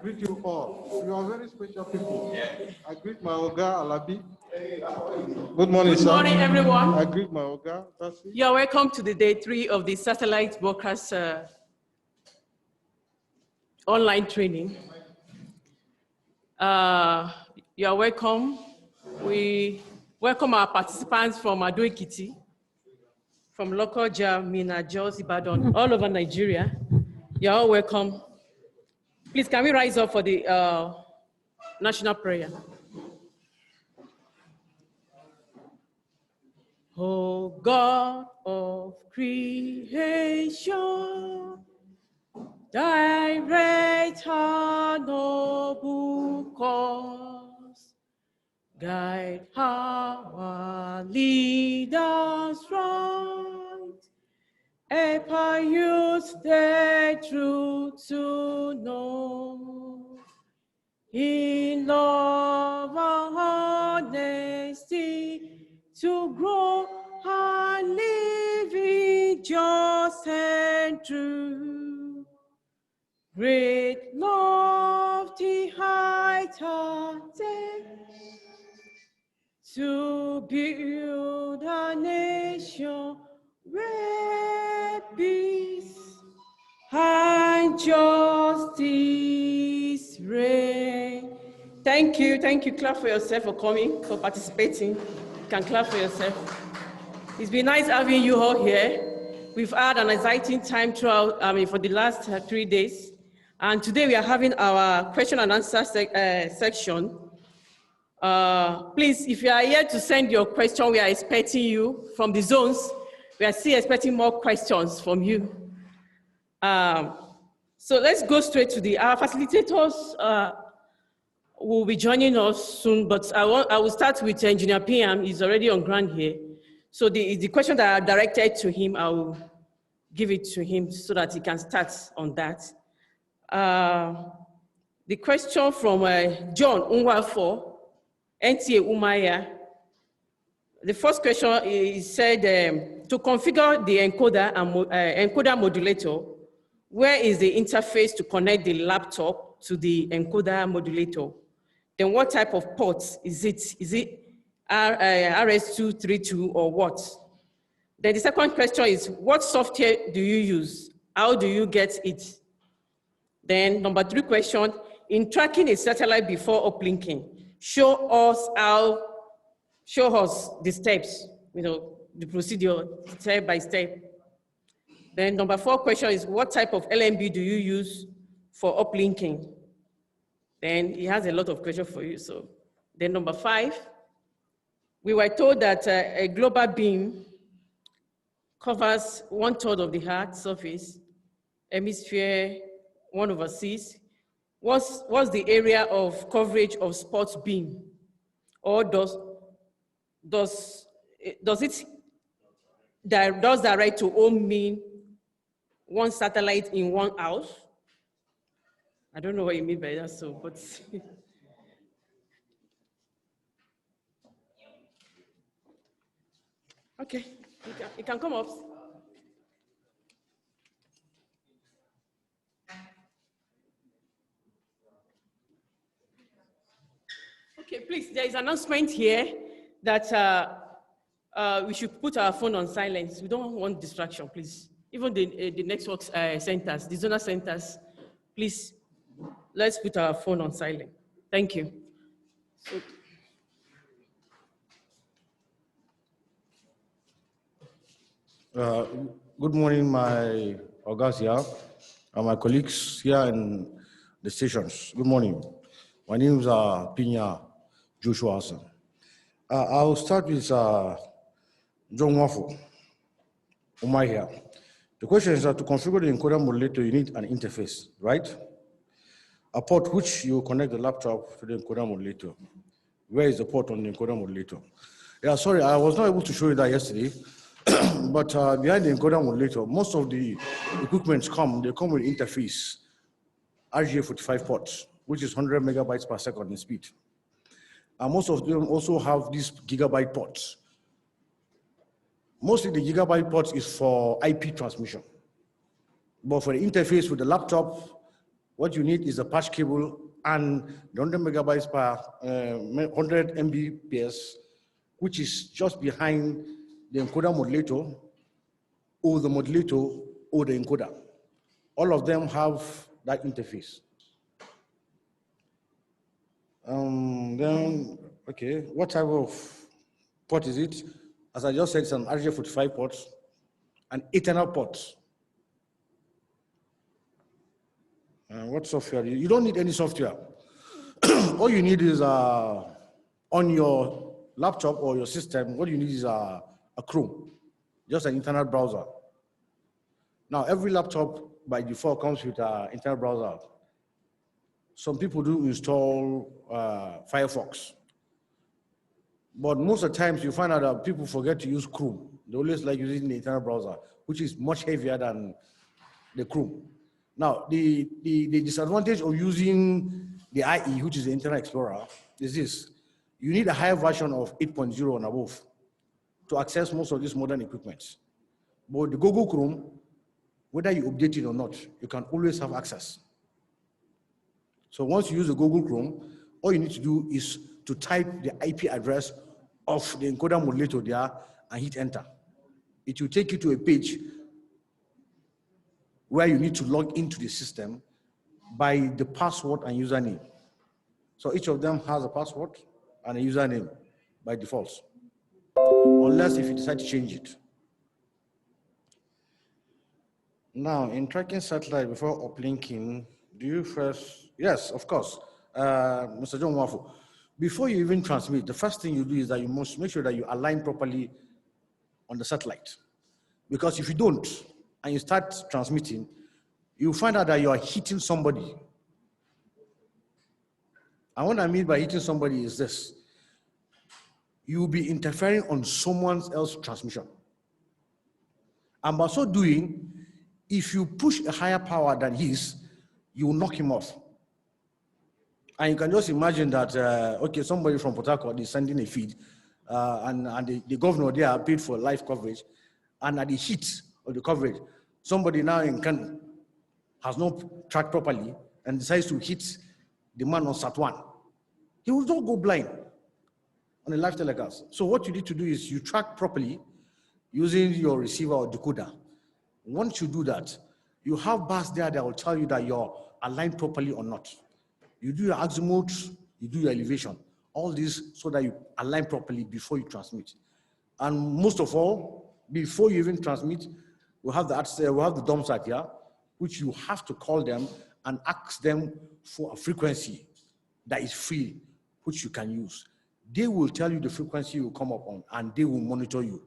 greet you all. You are very special people. I greet my Oga Alabi. Good morning, sir. Good morning, everyone. I greet my Oga. You are welcome to the day 3 of the satellite broadcast online training. You are welcome. We welcome our participants from Ado-Ekiti, from Lokoja, Mina, Jos, Ibadan, all over Nigeria. You are all welcome. Please, can we rise up for the national prayer? Oh God of creation, direct our noble cause, guide our leaders right, help our youth the truth to know, in love and honesty to grow and live in just and true. Great love, the height attain, to build a nation where peace and justice reign. Thank you. Clap for yourself for coming, for participating. You can clap for yourself. It's been nice having you all here. We've had an exciting time throughout, for the last 3 days. And today we are having our question and answer section. Please, if you are here to send your question, we are expecting you from the zones. We are still expecting more questions from you. So let's go straight to our facilitators will be joining us soon, but I will start with Engineer PM. He's already on ground here. So the question that are directed to him, I will give it to him so that he can start on that. The question from John Unwafo, NTA Umaya. The first question is said, to configure the encoder and encoder modulator, where is the interface to connect the laptop to the encoder modulator? Then what type of ports is it? Is it RS232 or what? Then the second question is, what software do you use? How do you get it? Then number 3 question, in tracking a satellite before uplinking, show us the steps, the procedure step by step. Then number 4 question is, what type of LMB do you use for uplinking? Then he has a lot of questions for you. So then number 5, we were told that a global beam covers 1/3 of the Earth's surface, hemisphere 1/6. What's the area of coverage of spot beam? Or does direct to home mean one satellite in one house? I don't know what you mean by that, so, but. Okay, you can come up. Okay, please, there is an announcement here that we should put our phone on silence. We don't want distraction, please. Even the network centers, the zonal centers, please, let's put our phone on silent. Thank you. Good morning, my Ogas here, and my colleagues here in the stations. Good morning. My name is Pinya Joshua Hassan. I'll start with John Waffle. Umar here. The question is that to configure the encoder modulator, you need an interface, right? A port which you connect the laptop to the encoder modulator. Where is the port on the encoder modulator? Yeah, sorry, I was not able to show you that yesterday. But behind the encoder modulator, most of the equipments come with interface, RJ45 ports, which is 100 megabytes per second in speed. And most of them also have these gigabyte ports. Mostly the gigabyte ports is for IP transmission. But for the interface with the laptop, What you need is a patch cable and the 100 megabytes per 100 Mbps, which is just behind the encoder modulator or the modulator or the encoder. All of them have that interface. Then, okay, what type of port is it? As I just said, it's an RJ45 port, an Ethernet port. What software? You don't need any software. All you need is on your laptop or your system, what you need is a Chrome, just an internet browser. Now, every laptop by default comes with an internet browser. Some people do install Firefox. But most of the times you find out that people forget to use Chrome. They always like using the internet browser, which is much heavier than the Chrome. Now, the disadvantage of using the IE, which is the Internet Explorer, is this. You need a higher version of 8.0 and above to access most of these modern equipments. But the Google Chrome, whether you update it or not, you can always have access. So once you use the Google Chrome, all you need to do is to type the IP address of the encoder modulator there and hit enter. It will take you to a page where you need to log into the system by the password and username. So each of them has a password and a username by default, unless if you decide to change it. Now, in tracking satellite before uplinking, do you first, yes, of course, Mr. John Wafu, before you even transmit, the first thing you do is that you must make sure that you align properly on the satellite. Because if you don't, and you start transmitting, you find out that you are hitting somebody. And what I mean by hitting somebody is this. You will be interfering on someone else's transmission. And by so doing, if you push a higher power than his, you will knock him off. And you can just imagine that, okay, somebody from Port Harcourt is sending a feed, and the governor there paid for live coverage, and at the heat of the coverage, somebody now in Kano has not tracked properly and decides to hit the man on Sat1. He will not go blind on a live telecast. So what you need to do is you track properly using your receiver or decoder. Once you do that, you have bars there that will tell you that you're aligned properly or not. You do your azimuth, you do your elevation, all this so that you align properly before you transmit. And most of all, before you even transmit, we have the dump site here, which you have to call them and ask them for a frequency that is free, which you can use. They will tell you the frequency you will come up on, and they will monitor you.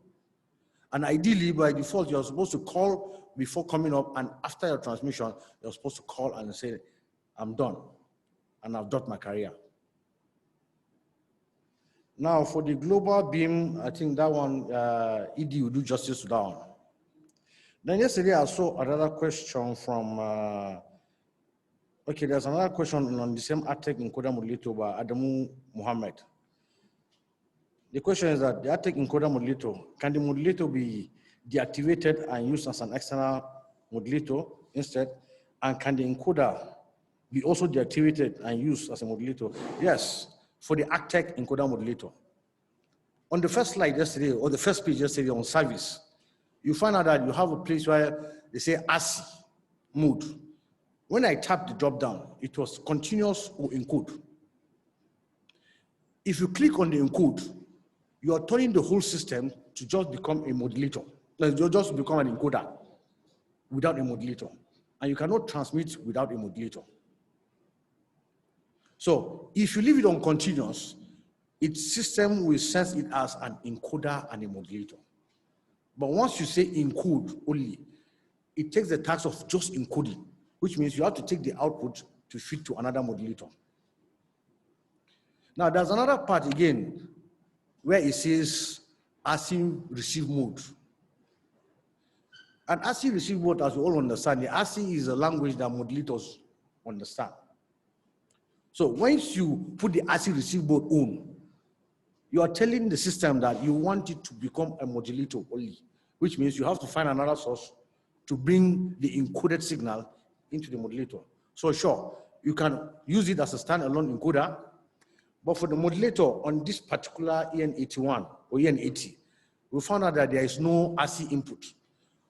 And ideally, by default, you're supposed to call before coming up, and after your transmission, you're supposed to call and say, I'm done, and I've done my career. Now, for the global beam, I think that one, ED will do justice to that one. Then yesterday, I saw another question from, okay, there's another question on the same ATEC encoder modulator by Adamu Muhammad. The question is that the ATEC encoder modulator, can the modulator be deactivated and used as an external modulator instead? And can the encoder be also deactivated and used as a modulator? Yes, for the ATEC encoder modulator. On the first slide yesterday, or the first page yesterday on service, you find out that you have a place where they say ASI mode. When I tapped the drop down, it was continuous or encode. If you click on the encode, you are turning the whole system to just become a modulator. You just become an encoder without a modulator. And you cannot transmit without a modulator. So if you leave it on continuous, its system will sense it as an encoder and a modulator. But once you say encode only, it takes the task of just encoding, which means you have to take the output to feed to another modulator. Now, there's another part again where it says ASI receive mode. And ASI receive mode, as we all understand, the ASI is a language that modulators understand. So once you put the ASI receive mode on, you are telling the system that you want it to become a modulator only, which means you have to find another source to bring the encoded signal into the modulator. So sure, you can use it as a standalone encoder, but for the modulator on this particular EN81 or EN80, we found out that there is no RC input.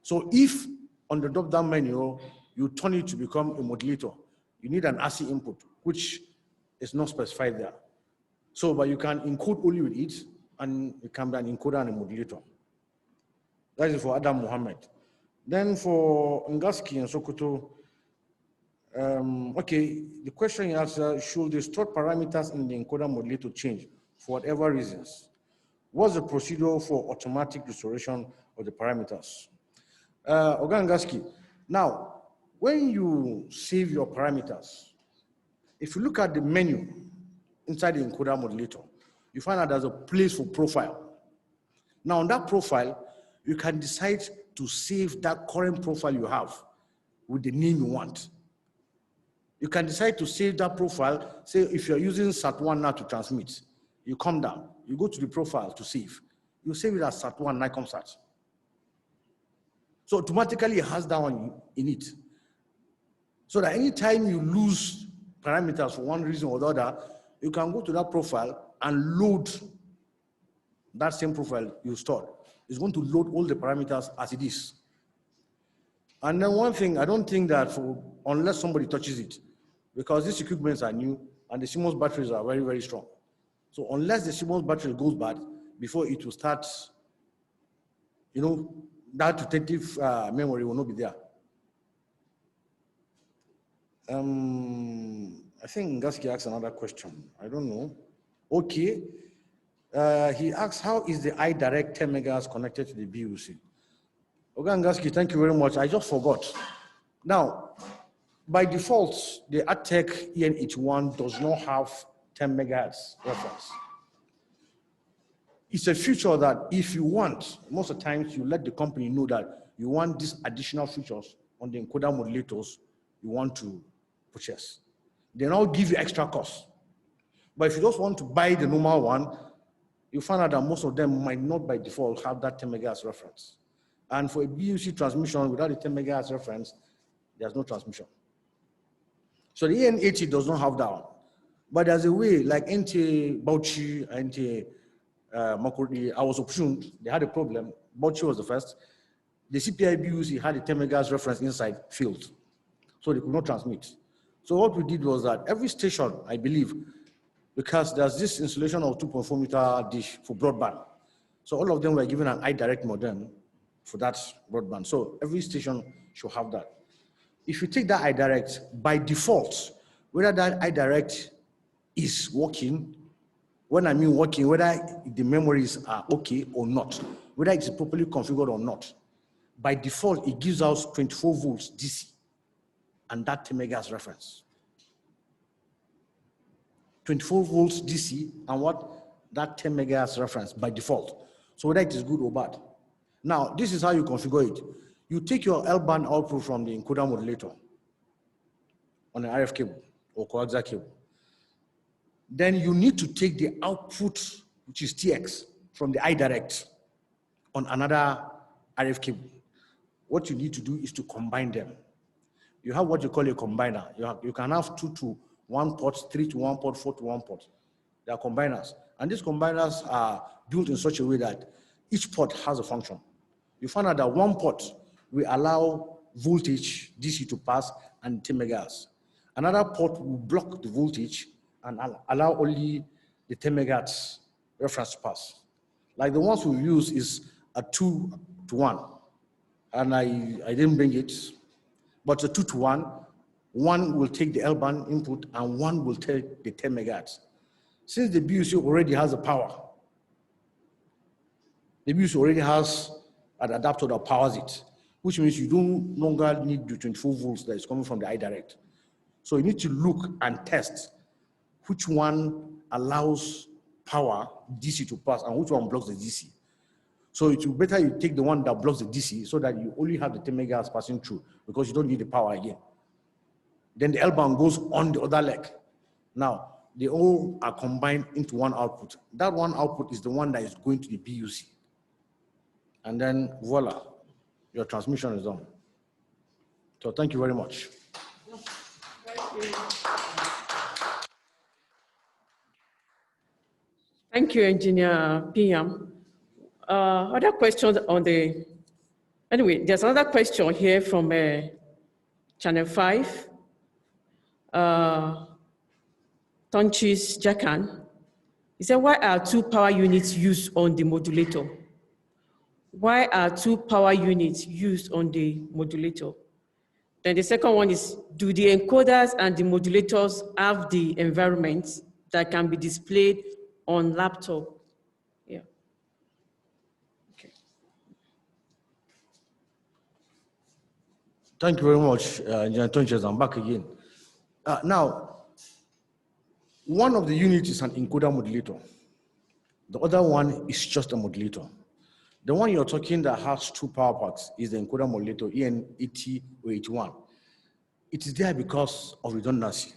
So if on the drop-down menu, you turn it to become a modulator, you need an RC input, which is not specified there. So, but you can encode only with it, and it can be an encoder and a modulator. That is for Adam Muhammad. Then for Ngaski and Sokoto, okay, the question he asks, should the stored parameters in the encoder modulator change for whatever reasons? What's the procedure for automatic restoration of the parameters? Oga Ngaski, now, when you save your parameters, if you look at the menu inside the encoder modulator, you find out there's a place for profile. Now, on that profile, you can decide to save that current profile you have with the name you want. You can decide to save that profile. Say if you're using SAT1 now to transmit, you come down, you go to the profile to save. You save it as SAT1 NICOMSAT. So automatically it has that one in it. So that anytime you lose parameters for one reason or the other, you can go to that profile and load that same profile you stored. It's going to load all the parameters as it is. And then one thing, I don't think that unless somebody touches it, because these equipments are new and the CMOS batteries are very, very strong. So unless the CMOS battery goes bad, before it will start, that retentive memory will not be there. I think Ngaski asked another question. I don't know. Okay. He asks, how is the iDirect 10 megahertz connected to the BUC? Okay, Ngaski, thank you very much. I just forgot. Now, by default, the ATEC EN81 does not have 10 megahertz reference. It's a feature that if you want, most of the times you let the company know that you want these additional features on the encoder modulators you want to purchase. They now give you extra cost. But if you just want to buy the normal one, you find out that most of them might not by default have that 10 megahertz reference. And for a BUC transmission without a 10 megahertz reference, there's no transmission. So the EN80 does not have that one. But there's a way, like NTA Bauchi, NTA Makurdi, I was optioned, they had a problem. Bauchi was the first. The CPI BUC had a 10 megahertz reference inside field, so they could not transmit. So what we did was that every station, I believe, because there's this installation of 2.4 meter dish for broadband. So all of them were given an iDirect modem for that broadband. So every station should have that. If you take that iDirect, by default, whether that iDirect is working, when I mean working, whether the memories are okay or not, whether it's properly configured or not, by default, it gives us 24 volts DC and that 10 megahertz reference. 24 volts DC and what? That 10 megahertz reference by default. So whether it is good or bad. Now, this is how you configure it. You take your L-band output from the encoder modulator on an RF cable or coaxial cable. Then you need to take the output, which is TX, from the iDirect on another RF cable. What you need to do is to combine them. You have what you call a combiner. You can have 2 to 1 port, 3 to 1 port, 4 to 1 port. They are combiners. And these combiners are built in such a way that each port has a function. You find out that one port will allow voltage DC to pass and 10 megahertz. Another port will block the voltage and allow only the 10 megahertz reference to pass. Like the ones we use is a 2 to 1. And I didn't bring it, but a 2 to 1. One will take the L-band input and one will take the 10 megahertz. Since the BUC already has the power, the BUC already has an adapter that powers it, which means you don't longer need the 24 volts that is coming from the iDirect. So you need to look and test which one allows power DC to pass and which one blocks the DC. So it's better you take the one that blocks the DC so that you only have the 10 megahertz passing through because you don't need the power again. Then the L-band goes on the other leg. Now, they all are combined into one output. That one output is the one that is going to the BUC. And then voila, your transmission is done. So thank you very much. Thank you, Engineer PM. Other questions on the, anyway, there's another question here from Channel 5. Tonchis Jakan. He said, why are 2 power units used on the modulator? Why are 2 power units used on the modulator? Then the second one is, do the encoders and the modulators have the environments that can be displayed on laptop? Yeah. Okay. Thank you very much, Engineer Tonches. I'm back again. Now, one of the units is an encoder modulator. The other one is just a modulator. The one you're talking that has 2 power packs is the encoder modulator, EN80 or 81. It is there because of redundancy.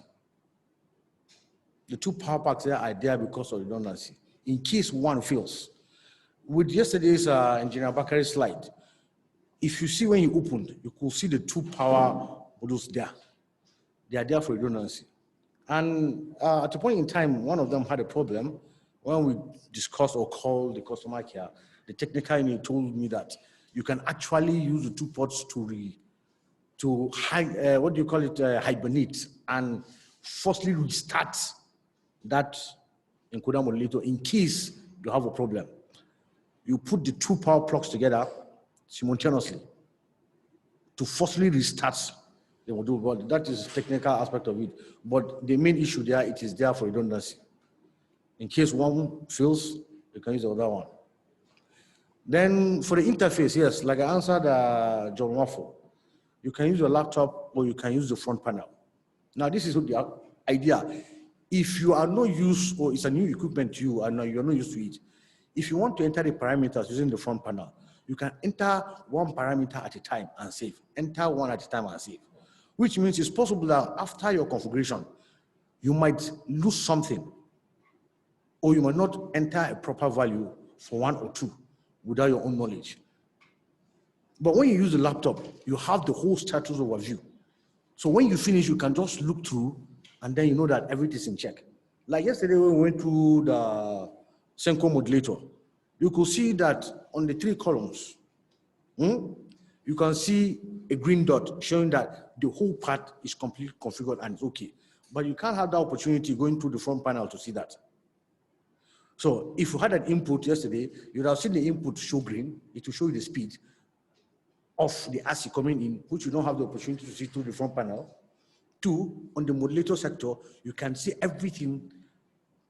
The 2 power packs there are there because of redundancy. In case one fails. With yesterday's Engineer Bakari's slide, if you see when you opened, you could see the 2 power modules there. They are there for redundancy. And at a point in time, one of them had a problem. When we discussed or called the customer care, the technical unit told me that you can actually use the 2 ports to hibernate and forcibly restart that encoder modulator in case you have a problem. You put the 2 power plugs together simultaneously to forcibly restart the module. But that is the technical aspect of it. But the main issue there, it is there for redundancy. In case one fails, you can use the other one. Then for the interface, yes, like I answered John Waffle, you can use your laptop or you can use the front panel. Now, this is the idea. If you are not used, or it's a new equipment to you and you're not used to it, if you want to enter the parameters using the front panel, you can enter 1 parameter at a time and save. Enter 1 at a time and save. Which means it's possible that after your configuration, you might lose something, or you might not enter a proper value for 1 or 2 without your own knowledge. But when you use the laptop, you have the whole status overview. So when you finish, you can just look through, and then you know that everything is in check. Like yesterday, when we went through the Senko modulator, you could see that on the 3 columns, you can see a green dot showing that the whole part is completely configured and it's okay. But you can't have the opportunity going through the front panel to see that. So if you had an input yesterday, you'd have seen the input show green. It will show you the speed of the ASCII coming in, which you don't have the opportunity to see through the front panel. 2, on the modulator sector, you can see everything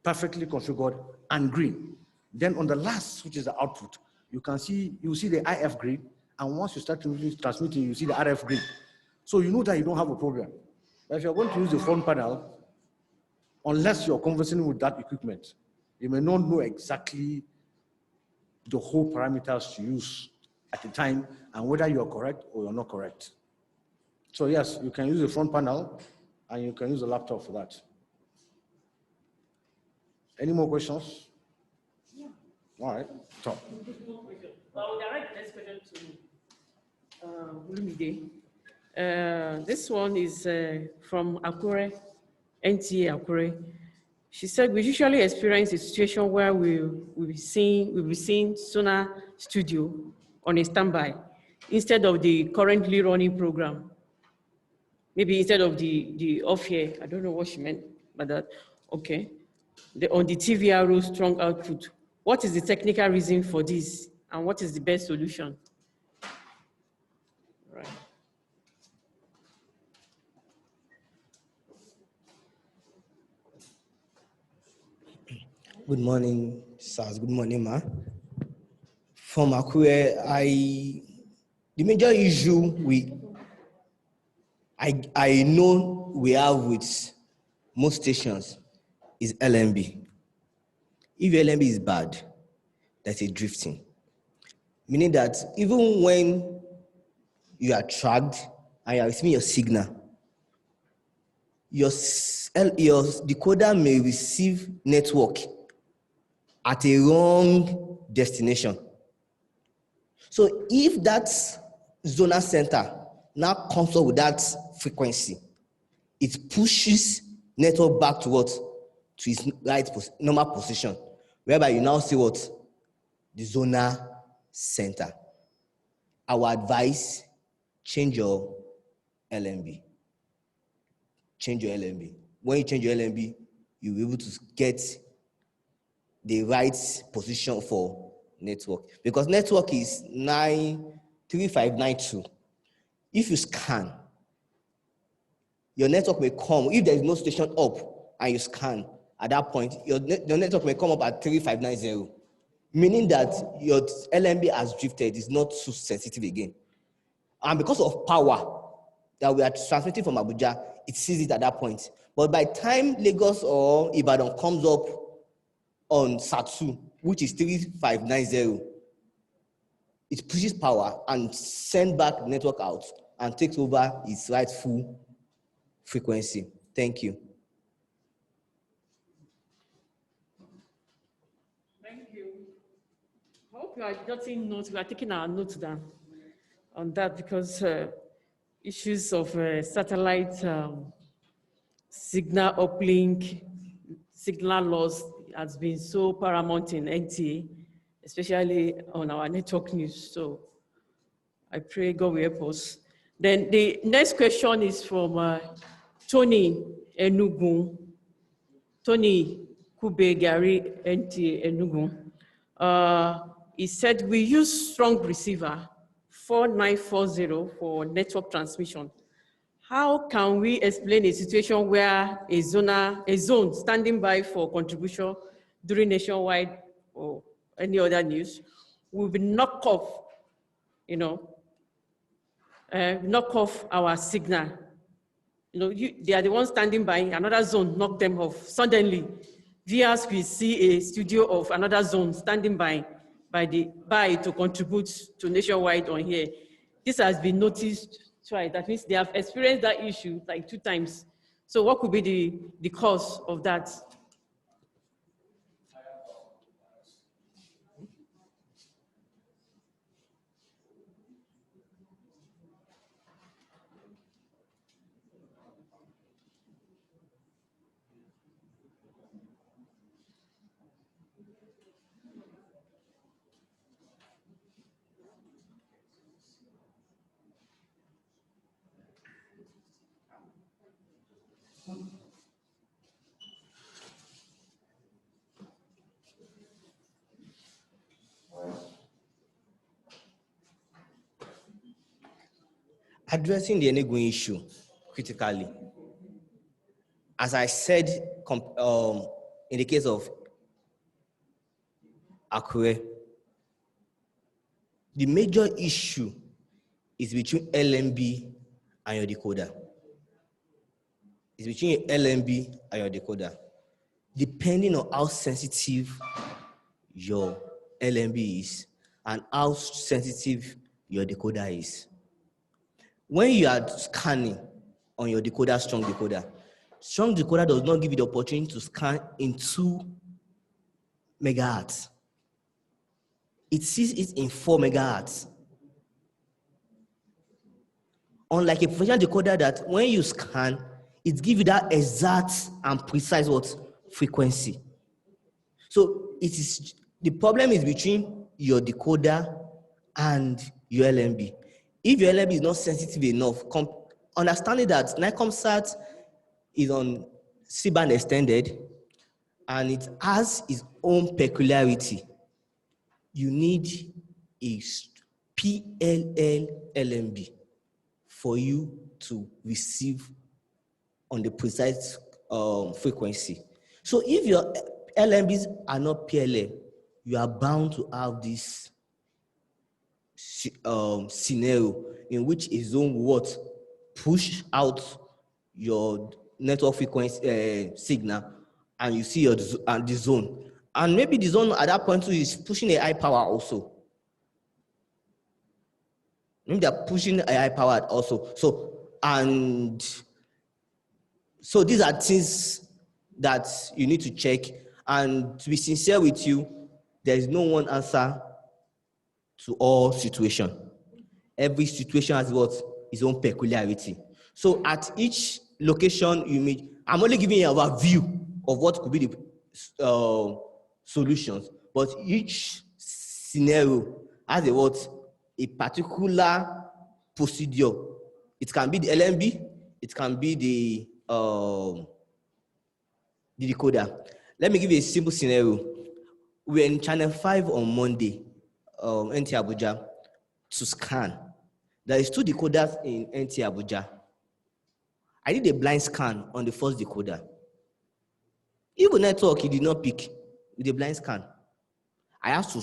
perfectly configured and green. Then on the last, which is the output, you see the IF green, and once you start transmitting, you see the RF green. So you know that you don't have a problem. But if you're going to use the front panel, unless you're conversing with that equipment, you may not know exactly the whole parameters to use at the time and whether you're correct or you're not correct. So yes, you can use the front panel and you can use the laptop for that. Any more questions? Yeah. All right, top. Well, direct next question to Olumide. This one is from Akure, NTA Akure. She said, we usually experience a situation where we'll be seeing Sonar Studio on a standby instead of the currently running program. Maybe instead of the off here, I don't know what she meant by that. Okay. On the TVRO strong output. What is the technical reason for this? And what is the best solution? Right. Good morning, sirs. Good morning, ma. From Akure, the major issue I know we have with most stations is LMB. If LMB is bad, that's a drifting. Meaning that even when you are tracked and you are receiving your signal, your decoder may receive network at a wrong destination. So if that zonal center now comes up with that frequency, it pushes network back to what? To its normal position, whereby you now see what? The zonal center. Our advice, change your LMB. Change your LMB. When you change your LMB, you'll be able to get the right position for network. Because network is 93592. If you scan, your network may come, if there is no station up and you scan, at that point, your network may come up at 3590, meaning that your LMB has drifted, is not so sensitive again. And because of power that we are transmitting from Abuja, it sees it at that point. But by the time Lagos or Ibadan comes up on SAT2, which is 3590, it pushes power and sends back the network out and takes over its rightful frequency. Thank you. Thank you. I hope you are jotting notes. We are taking our notes down on that because issues of satellite signal uplink, signal loss has been so paramount in NTA, especially on our network news. So I pray God will help us. Then the next question is from Tony Enugu. Tony Kube Gary NTA Enugu. He said, we use strong receiver 4940 for network transmission. How can we explain a situation where a zone standing by for contribution during nationwide or any other news will be knocked off, knock off our signal? They are the ones standing by, another zone knock them off. Suddenly, viewers will see a studio of another zone standing by to contribute to nationwide on here. This has been noticed twice. That means they have experienced that issue like 2 times. So what could be the cause of that? Addressing the Enugu issue critically, as I said, in the case of Akure, the major issue is between LMB and your decoder. It's between your LMB and your decoder. Depending on how sensitive your LMB is and how sensitive your decoder is. When you are scanning on your decoder, strong decoder does not give you the opportunity to scan in 2 megahertz. It sees it in 4 megahertz. Unlike a professional decoder that when you scan, it gives you that exact and precise frequency. So the problem is between your decoder and your LMB. If your LMB is not sensitive enough, understanding that NICOMSAT is on C-band extended and it has its own peculiarity, you need a PLL LMB for you to receive on the precise frequency. So if your LMBs are not PLL, you are bound to have this scenario in which a zone will push out your network frequency signal, and you see the zone. And maybe the zone at that point too is pushing a high power also. Maybe they're pushing a high power also. So these are things that you need to check. And to be sincere with you, there is no one answer to all situations. Every situation has its own peculiarity. So at each location image. I'm only giving you a view of what could be the solutions, but each scenario has a what? A particular procedure. It can be the LMB, it can be the decoder. Let me give you a simple scenario. We're in channel 5 on Monday, NT Abuja, to scan. There is 2 decoders in NT Abuja. I did a blind scan on the first decoder. Even network, it did not pick with a blind scan. I have to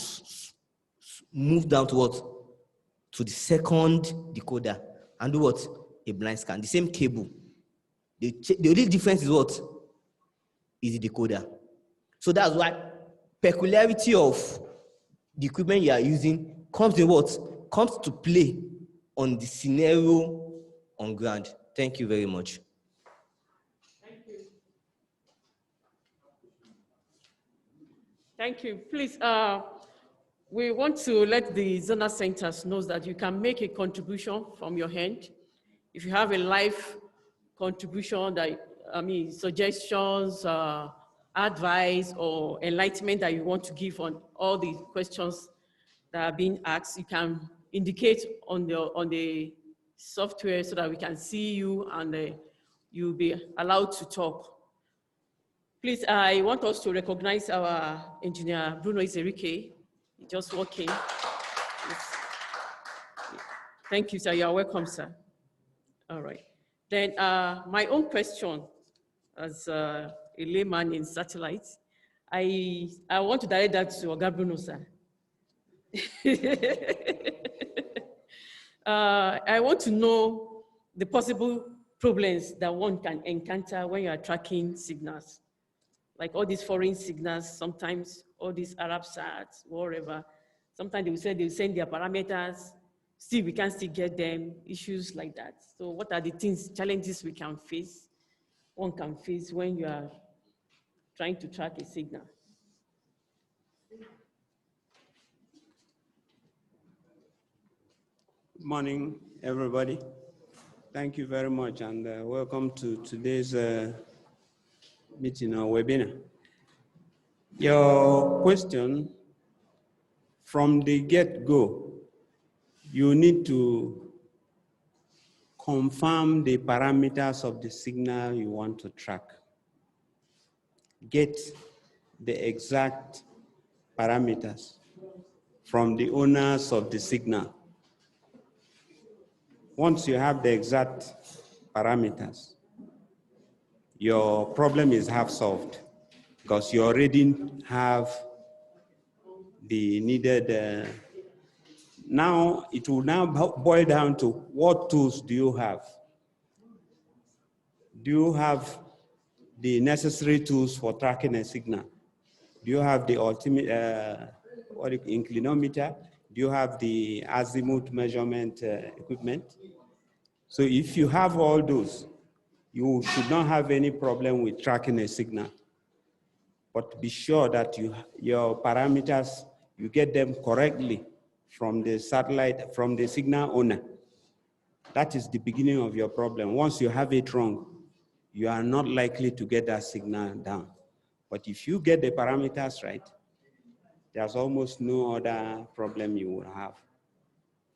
move down to what? To the second decoder and do what? A blind scan. The same cable. The only difference is what? Is the decoder. So that's why peculiarity of the equipment you are using comes in what? Comes to play on the scenario on ground. Thank you very much. Thank you. Please, we want to let the zonal centers know that you can make a contribution from your hand. If you have a live contribution that, suggestions, advice, or enlightenment that you want to give on all the questions that are being asked, you can indicate on the software so that we can see you and you'll be allowed to talk. Please, I want us to recognize our engineer, Bruno Izerike. He's just walking. Yes. Thank you, sir. You are welcome, sir. All right. Then my own question as a layman in satellite, I want to direct that to Oga Bruno, sir. I want to know the possible problems that one can encounter when you are tracking signals. Like all these foreign signals, sometimes all these Arab sats, whatever. Sometimes they will say they will send their parameters, still we can't still get them, issues like that. So what are the things, challenges we can face, one can face when you are trying to track a signal? Good morning, everybody. Thank you very much, and welcome to today's meeting or webinar. Your question, from the get-go, you need to confirm the parameters of the signal you want to track. Get the exact parameters from the owners of the signal. Once you have the exact parameters, your problem is half solved because you already have the needed. Now it will now boil down to what tools do you have? Do you have the necessary tools for tracking a signal? Do you have the ultimate inclinometer? Do you have the azimuth measurement equipment? So if you have all those, you should not have any problem with tracking a signal. But be sure that your parameters, you get them correctly from the satellite, from the signal owner. That is the beginning of your problem. Once you have it wrong, you are not likely to get that signal down. But if you get the parameters right, there's almost no other problem you will have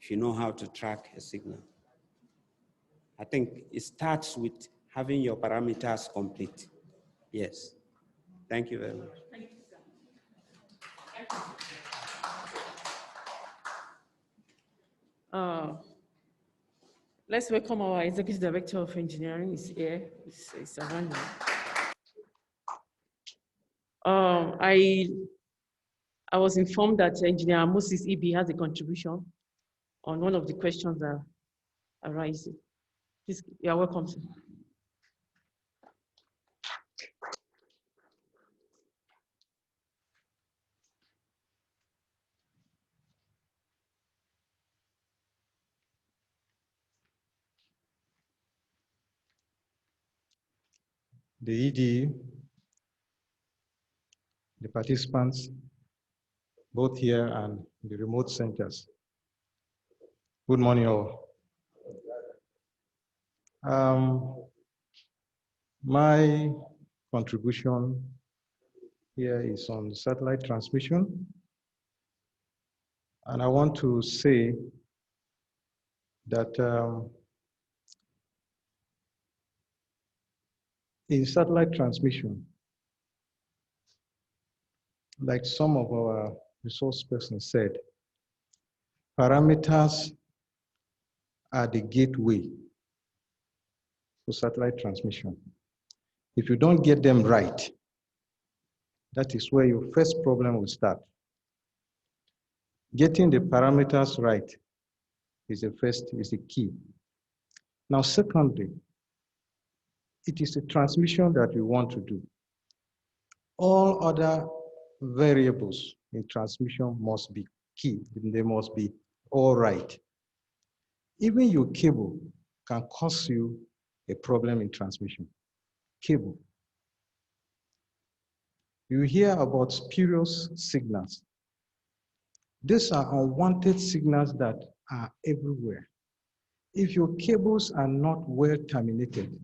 if you know how to track a signal. I think it starts with having your parameters complete. Yes. Thank you very much. Thank you, sir. Let's welcome our Executive Director of Engineering, is here, is around here. I was informed that Engineer Moses EB has a contribution on one of the questions that are arising. Please, you are welcome, sir. The ED, the participants, both here and the remote centers. Good morning, all. My contribution here is on satellite transmission. And I want to say that in satellite transmission, like some of our resource persons said, parameters are the gateway to satellite transmission. If you don't get them right, that is where your first problem will start. Getting the parameters right is the key. Now, secondly, it is the transmission that we want to do. All other variables in transmission must be key. They must be all right. Even your cable can cause you a problem in transmission. Cable. You hear about spurious signals. These are unwanted signals that are everywhere. If your cables are not well terminated,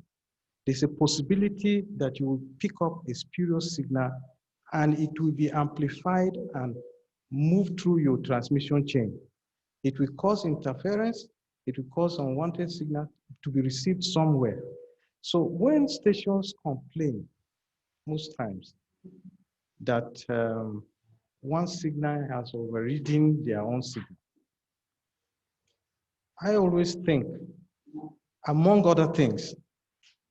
there's a possibility that you will pick up a spurious signal and it will be amplified and move through your transmission chain. It will cause interference, it will cause unwanted signal to be received somewhere. So when stations complain, most times, that one signal has overridden their own signal, I always think, among other things,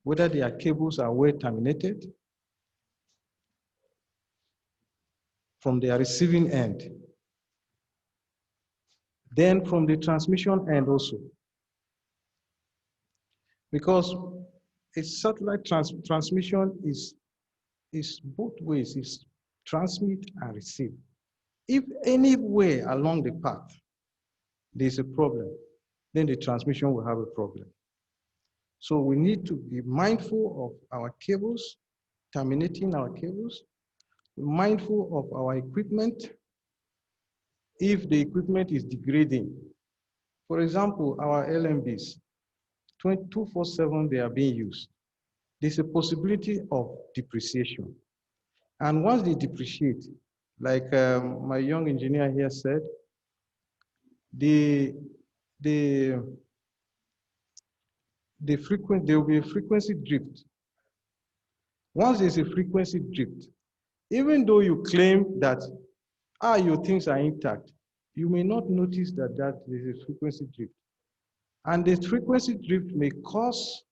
whether their cables are well terminated from their receiving end, then from the transmission end also. Because a satellite transmission is both ways, is transmit and receive. If anywhere along the path there's a problem, then the transmission will have a problem. So we need to be mindful of our cables, terminating our cables, mindful of our equipment. If the equipment is degrading, for example, our LMBs, 24/7 they are being used. There's a possibility of depreciation. And once they depreciate, like my young engineer here said, there will be a frequency drift. Once there's a frequency drift, even though you claim that your things are intact, you may not notice that there's a frequency drift. And the frequency drift may cause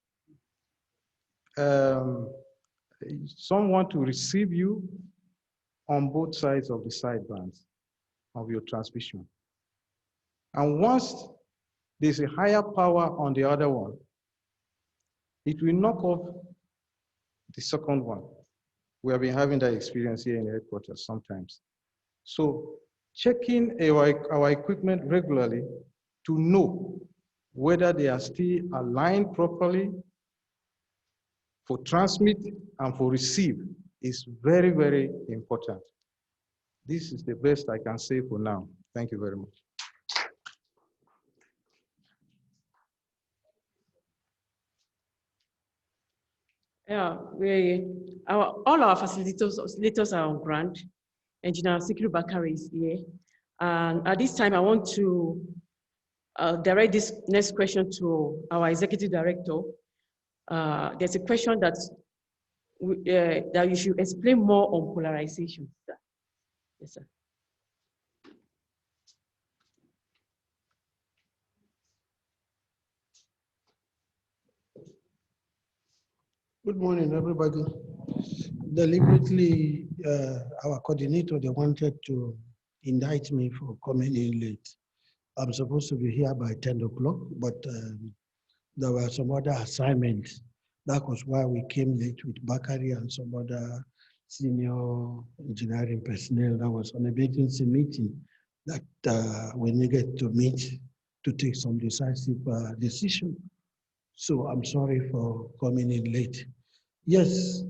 someone to receive you on both sides of the sidebands of your transmission. And once there's a higher power on the other one, it will knock off the second one. We have been having that experience here in the headquarters sometimes. So checking our equipment regularly to know whether they are still aligned properly for transmit and for receive is very, very important. This is the best I can say for now. Thank you very much. Yeah, all our facilitators are on ground. Engineer Sikiru Bakari is here. And at this time, I want to direct this next question to our executive director. There's a question that you should explain more on polarization. Yes, sir. Good morning, everybody. Deliberately, our coordinator, they wanted to indict me for coming in late. I'm supposed to be here by 10 o'clock, but there were some other assignments. That was why we came late with Bakari and some other senior engineering personnel that was on a agency meeting that we needed to meet to take some decisive decision. So I'm sorry for coming in late. Yes,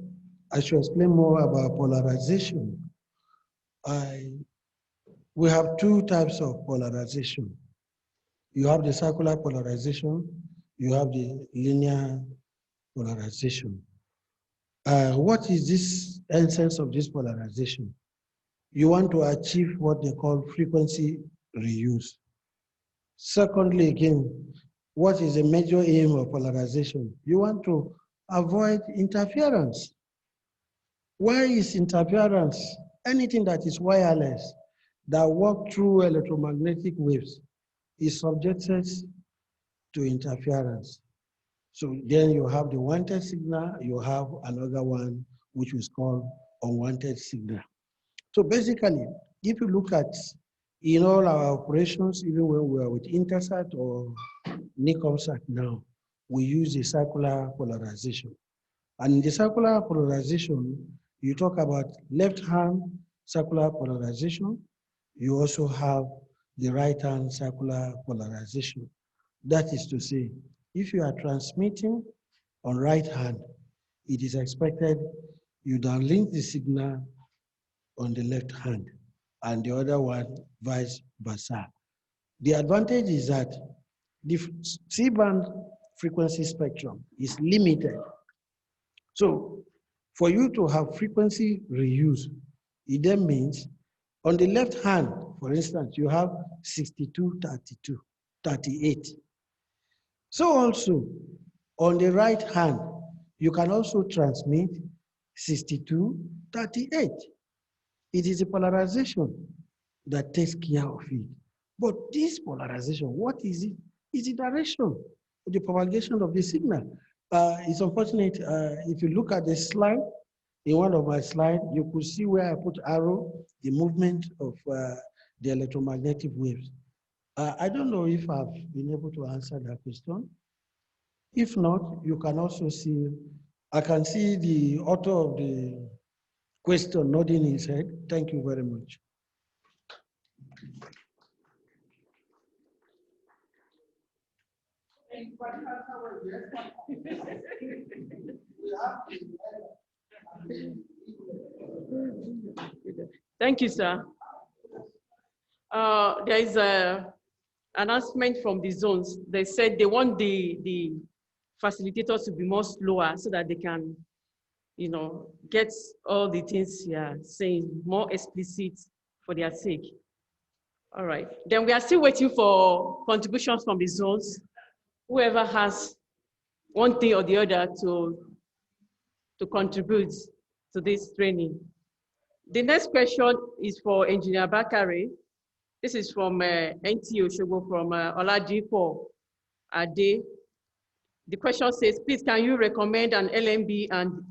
I should explain more about polarization. We have two types of polarization. You have the circular polarization, you have the linear polarization. What is this essence of this polarization? You want to achieve what they call frequency reuse. Secondly, again, what is the major aim of polarization? You want to avoid interference. Why is interference? Anything that is wireless, that work through electromagnetic waves, is subjected to interference. So then you have the wanted signal, you have another one which is called unwanted signal. So basically, if you look at in all our operations, even when we are with Intersat or Nicomsat now, we use the circular polarization. And in the circular polarization, you talk about left-hand circular polarization. You also have the right-hand circular polarization. That is to say, if you are transmitting on right hand, it is expected you downlink the signal on the left hand and the other one vice versa. The advantage is that the C-band frequency spectrum is limited. So for you to have frequency reuse, it then means on the left hand, for instance, you have 62, 32, 38. So also on the right hand, you can also transmit 62, 38. It is a polarization that takes care of it. But this polarization, what is it? Is the direction of the propagation of the signal. It's unfortunate, if you look at the slide, in one of my slides, you could see where I put arrow, the movement of the electromagnetic waves. I don't know if I've been able to answer that question. If not, you can also see, I can see the author of the question nodding his head. Thank you very much. Thank you, sir. There is an announcement from the zones. They said they want the facilitators to be more slower so that they can, get all the things you're saying more explicit for their sake. All right. Then we are still waiting for contributions from the zones. Whoever has one thing or the other to contribute to this training. The next question is for Engineer Bakare. This is from NT Oshogo from Oladipo Ade. The question says, please, can you recommend an LMB and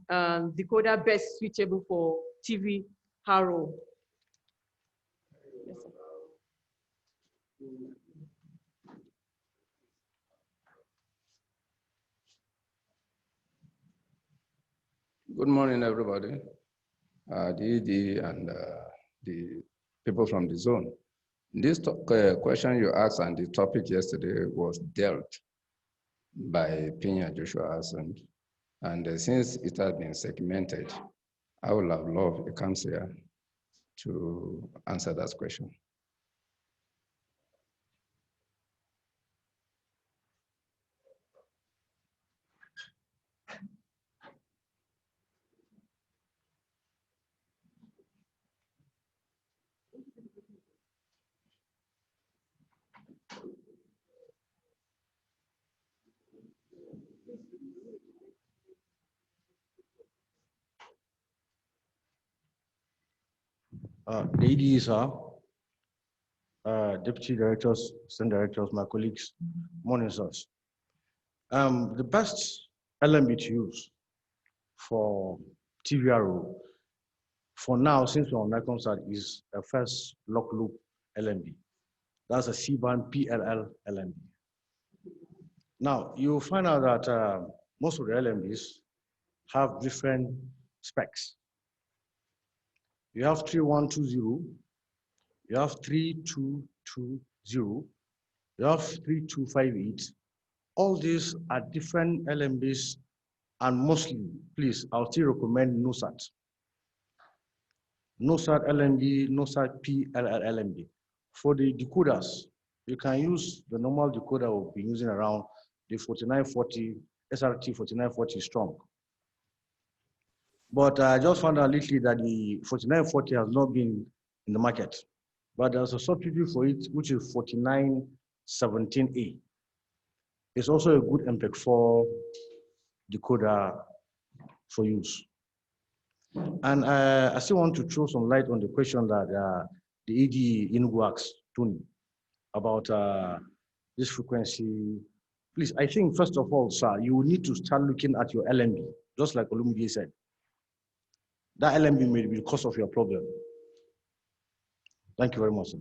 decoder best suitable for TV Harrow? Yes, Good morning, everybody. The ED and the people from the zone. This question you asked and the topic yesterday was dealt by Pina Joshua Hassan. And since it has been segmented, I would have loved a counselor to answer that question. The EDs are deputy directors, assistant directors, my colleagues, morning sirs. The best LMB to use for TVRO for now, since we're on Nicomsat, is a first lock loop LMB. That's a C-band PLL LMB. Now, you'll find out that most of the LMBs have different specs. You have 3120, you have 3220, you have 3258. All these are different LMBs, and mostly, please, I'll still recommend NOSAT. NOSAT LMB, NOSAT PLL LMB. For the decoders, you can use the normal decoder we've been using around the 4940, SRT 4940 strong. But I just found out lately that the 4940 has not been in the market. But there's a substitute for it, which is 4917A. It's also a good MPEG-4 decoder for use. And I still want to throw some light on the question that the AD Inugu asked Tony about this frequency. Please, I think first of all, sir, you will need to start looking at your LMB, just like Olumide said. That LMB may be the cause of your problem. Thank you very much, sir.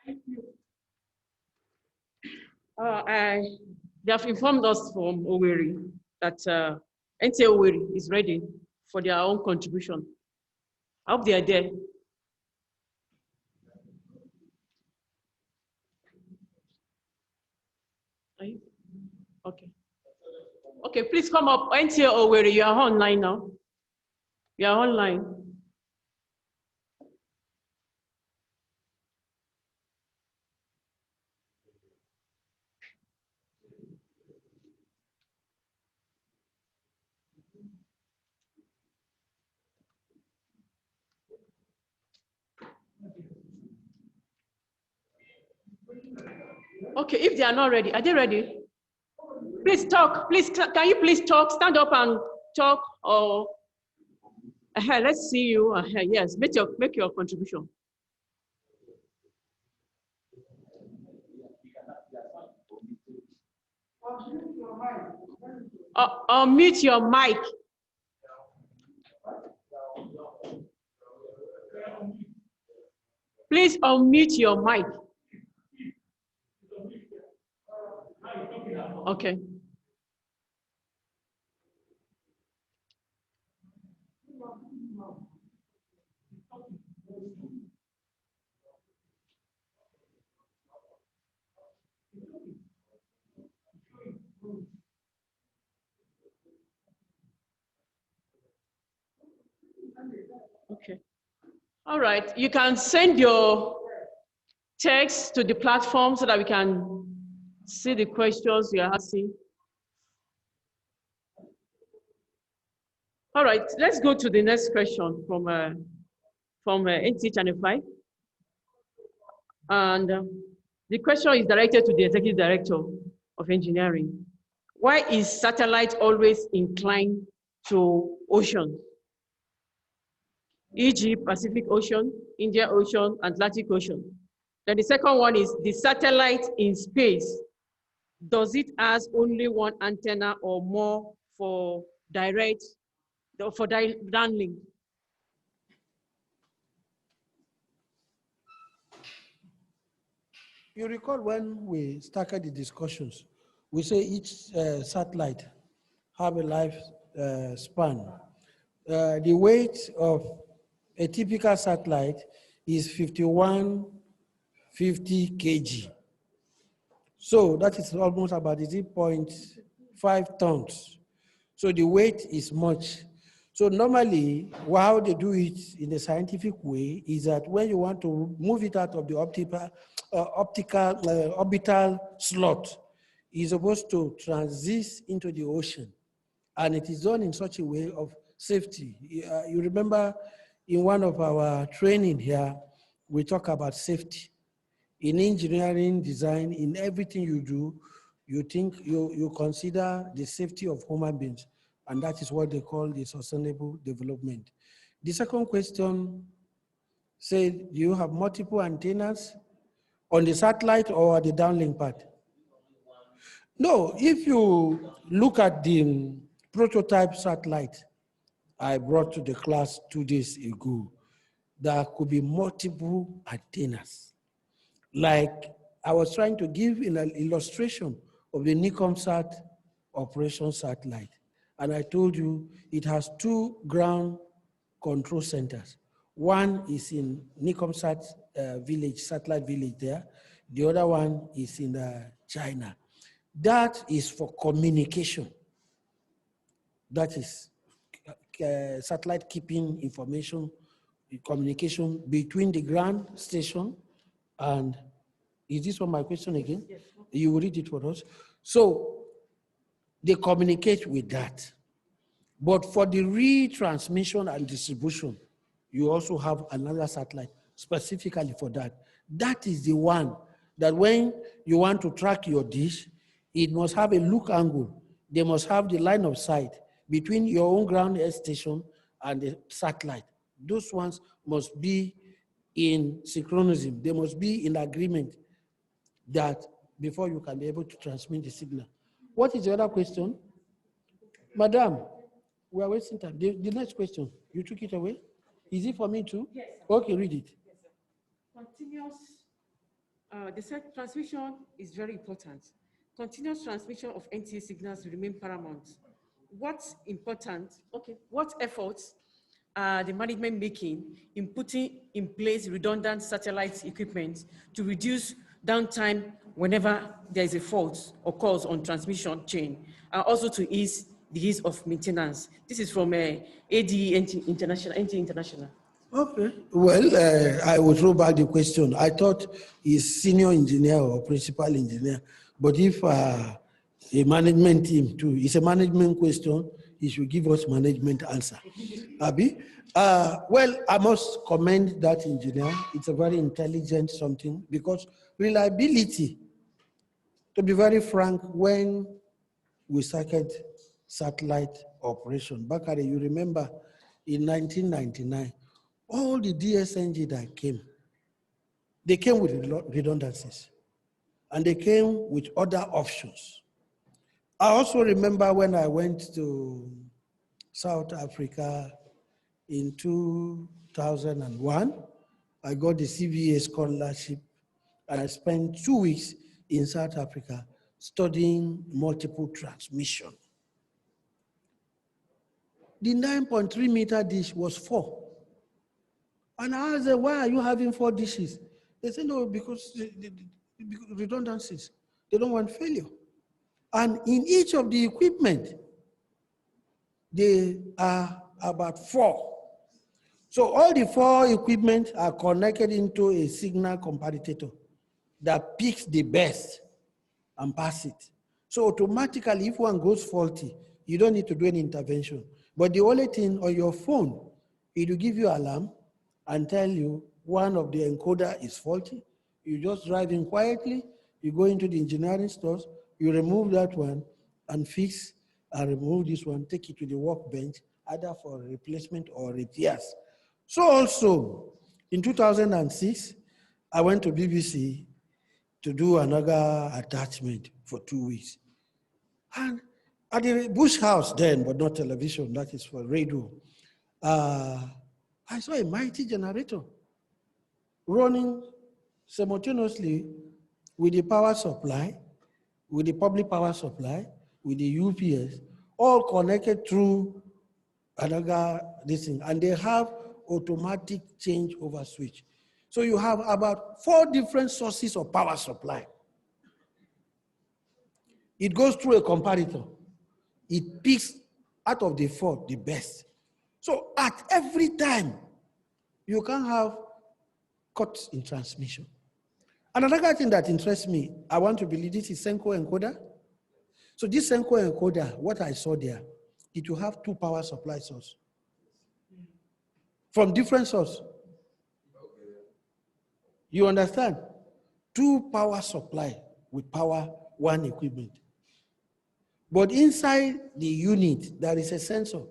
Thank you. They have informed us from Owerri that NTA Owerri is ready for their own contribution. I hope they are there. Are you? Okay. Okay, please come up. NTA Owerri, you are online now. You are online. Okay, if they are not ready, are they ready? Please talk. Please, can you please talk? Stand up and talk. Or let's see you. Yes, make your contribution. Unmute your mic. Please unmute your mic. Okay. Okay. All right. You can send your text to the platform so that we can see the questions you're asking. All right. Let's go to the next question from NT Channel 5. And the question is directed to the Executive Director of Engineering. Why is satellite always inclined to ocean? E.g. Pacific Ocean, Indian Ocean, Atlantic Ocean. Then the second one is the satellite in space. Does it has only one antenna or more for downlink? You recall when we started the discussions, we say each satellite have a life span. The weight of a typical satellite is 5150 kg. So that is almost about 0.5 tons. So the weight is much. So normally, how they do it in a scientific way is that when you want to move it out of the orbital slot, it's supposed to transit into the ocean. And it is done in such a way of safety. You remember in one of our training here, we talk about safety. In engineering, design, in everything you do, you consider the safety of human beings. And that is what they call the sustainable development. The second question said, do you have multiple antennas on the satellite or the downlink part? No, if you look at the prototype satellite I brought to the class 2 days ago, there could be multiple antennas. Like I was trying to give an illustration of the NICOMSAT operation satellite. And I told you it has 2 ground control centers. One is in NICOMSAT village, satellite village there. The other one is in China. That is for communication. That is satellite keeping information, communication between the ground station and, is this one my question again? Yes. You will read it for us. So they communicate with that. But for the retransmission and distribution, you also have another satellite specifically for that. That is the one that when you want to track your dish, it must have a look angle. They must have the line of sight between your own ground air station and the satellite. Those ones must be in synchronism. They must be in agreement that before you can be able to transmit the signal. What is the other question? Madam, we are wasting time. The next question, you took it away? Is it for me too? Yes, sir. Okay, read it. Yes, sir. The transmission is very important. Continuous transmission of NTA signals remain paramount. What's important? Okay. What efforts are the management making in putting in place redundant satellite equipment to reduce downtime whenever there is a fault occurs on transmission chain, and also to ease the ease of maintenance? This is from ADE International. Okay. Well, I will throw back the question. I thought he's senior engineer or principal engineer, but if a management team too, it's a management question, he should give us management answer. Abi? Well, I must commend that engineer. It's a very intelligent something because reliability, to be very frank, when we started satellite operation, Bakari, you remember in 1999, all the DSNG that came, they came with redundancies and they came with other options. I also remember when I went to South Africa in 2001, I got the CVA scholarship and I spent 2 weeks in South Africa studying multiple transmission. The 9.3 meter dish was 4. And I asked them, why are you having 4 dishes? They said, no, because redundancies. They don't want failure. And in each of the equipment, they are about 4. So all the 4 equipment are connected into a signal comparator that picks the best and pass it. So automatically, if one goes faulty, you don't need to do any intervention. But the only thing on your phone, it will give you alarm and tell you one of the encoder is faulty. You just drive in quietly, you go into the engineering stores, you remove that one and fix and remove this one, take it to the workbench, either for replacement or repairs. So also, in 2006, I went to BBC to do another attachment for 2 weeks. And at the Bush House then, but not television, that is for radio, I saw a mighty generator running simultaneously with the power supply, with the public power supply, with the UPS, all connected through another this thing. And they have automatic changeover switch. So you have about 4 different sources of power supply. It goes through a comparator. It picks out of the 4 the best. So at every time, you can have cuts in transmission. And another thing that interests me, I want to believe this is Senko Encoder. So this Senko Encoder, what I saw there, it will have 2 power supply sources from different sources. You understand? 2 power supply with power 1 equipment. But inside the unit, there is a sensor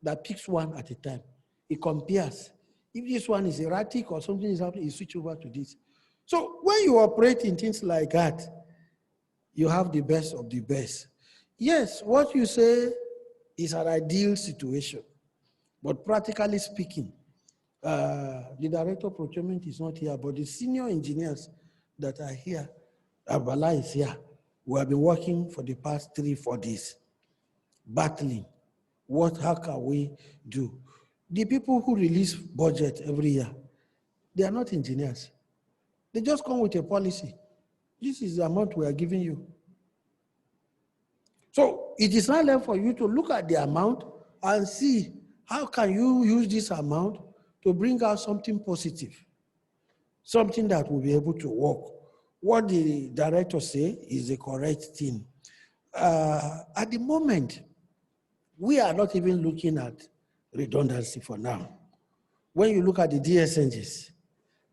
that picks 1 at a time. It compares. If this one is erratic or something is happening, you switch over to this. So when you operate in things like that, you have the best of the best. Yes, what you say is an ideal situation. But practically speaking, the director of procurement is not here, but the senior engineers that are here, Bala is here. We have been working for the past 3-4 days, battling. How can we do? The people who release budget every year, they are not engineers. They just come with a policy. This is the amount we are giving you. So it is not left for you to look at the amount and see how can you use this amount to bring out something positive, something that will be able to work. What the director say is the correct thing. At the moment, we are not even looking at redundancy for now. When you look at the DSNGs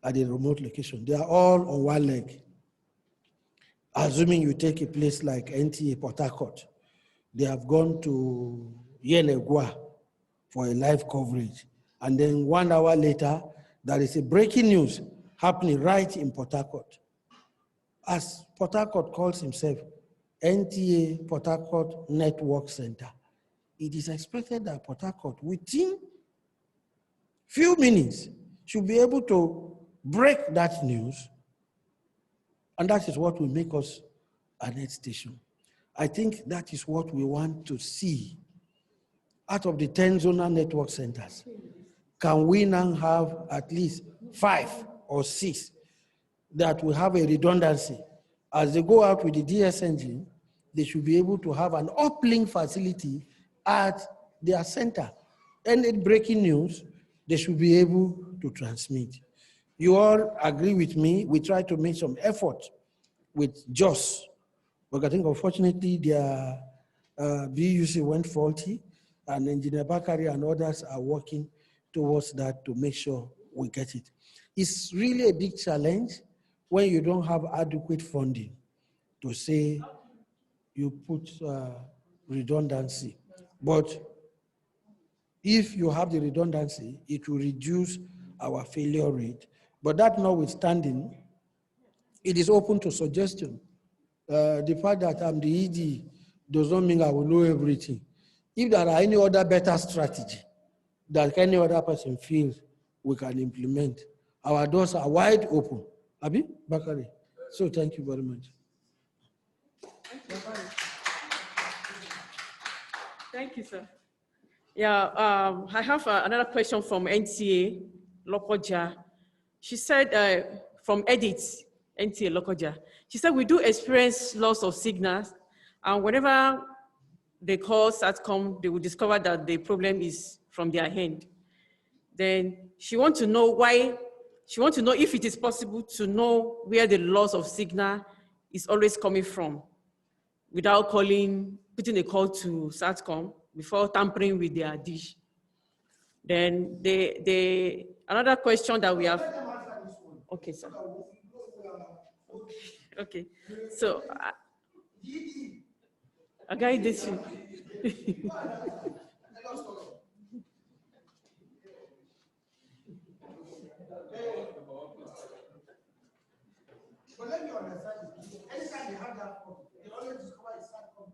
at the remote location, they are all on one leg. Assuming you take a place like NTA Port Harcourt, they have gone to Yenegua for a live coverage. And then 1 hour later, there is a breaking news happening right in Port Harcourt. As Port Harcourt calls himself NTA Port Harcourt Network Center, it is expected that Port Harcourt, within few minutes, should be able to break that news, and that is what will make us a net station. I think that is what we want to see. Out of the 10 zonal network centers, can we now have at least 5 or 6 that will have a redundancy? As they go out with the DSNG, they should be able to have an uplink facility at their center. Any breaking news, they should be able to transmit. You all agree with me? We try to make some effort with JOS, but I think unfortunately their BUC went faulty, and Engineer Bakari and others are working towards that to make sure we get it. It's really a big challenge when you don't have adequate funding to say you put redundancy. But if you have the redundancy, it will reduce our failure rate. But that notwithstanding, it is open to suggestion. The fact that I'm the ED does not mean I will know everything. If there are any other better strategy that any other person feels we can implement, our doors are wide open. Abi, Bakari. So thank you very much. Thank you, sir. Yeah, I have another question from NTA Lokoja. She said, from Edit, NTA Lokoja. She said, we do experience loss of signals, and whenever they call SATCOM, they will discover that the problem is from their end. Then she wants to know if it is possible to know where the loss of signal is always coming from without putting a call to SATCOM before tampering with their dish. Then another question that we have. Okay, sir. Okay. So I got this. But let me understand it. Anytime they have that problem, they always discover it's SATCOM.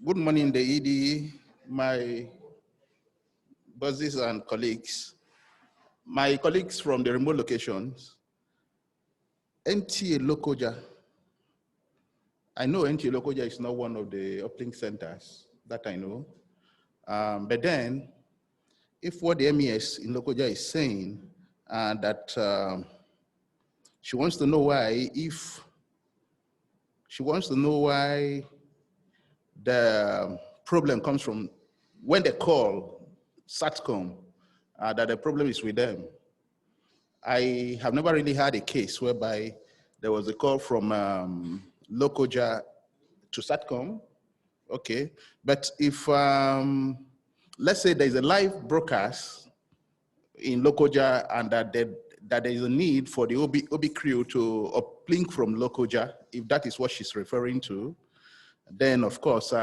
Good morning, the ED, my bosses and colleagues. My colleagues from the remote locations, NTA Lokoja. I know NTA Lokoja is not one of the uplink centers that I know. But then, if what the MES in Lokoja is saying, that she wants to know why, the problem comes from when they call SATCOM, that the problem is with them. I have never really had a case whereby there was a call from Lokoja to SATCOM. Okay, but if, let's say there's a live broadcast in Lokoja and that there is a need for the OB crew to uplink from Lokoja, if that is what she's referring to, then of course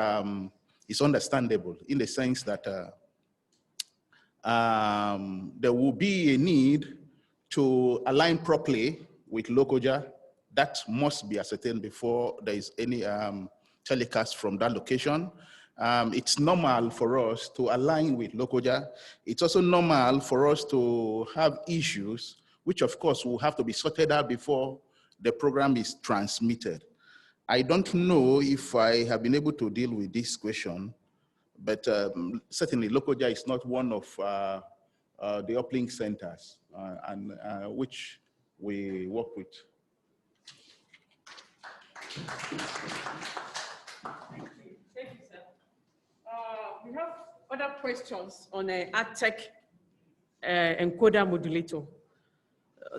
it's understandable in the sense that there will be a need to align properly with Lokoja. That must be ascertained before there is any telecast from that location. It's normal for us to align with Lokoja. It's also normal for us to have issues, which of course will have to be sorted out before the program is transmitted. I don't know if I have been able to deal with this question, but certainly Lokoja is not one of the uplink centers which we work with. Thank you, sir. We have other questions on a AdTech encoder modulator.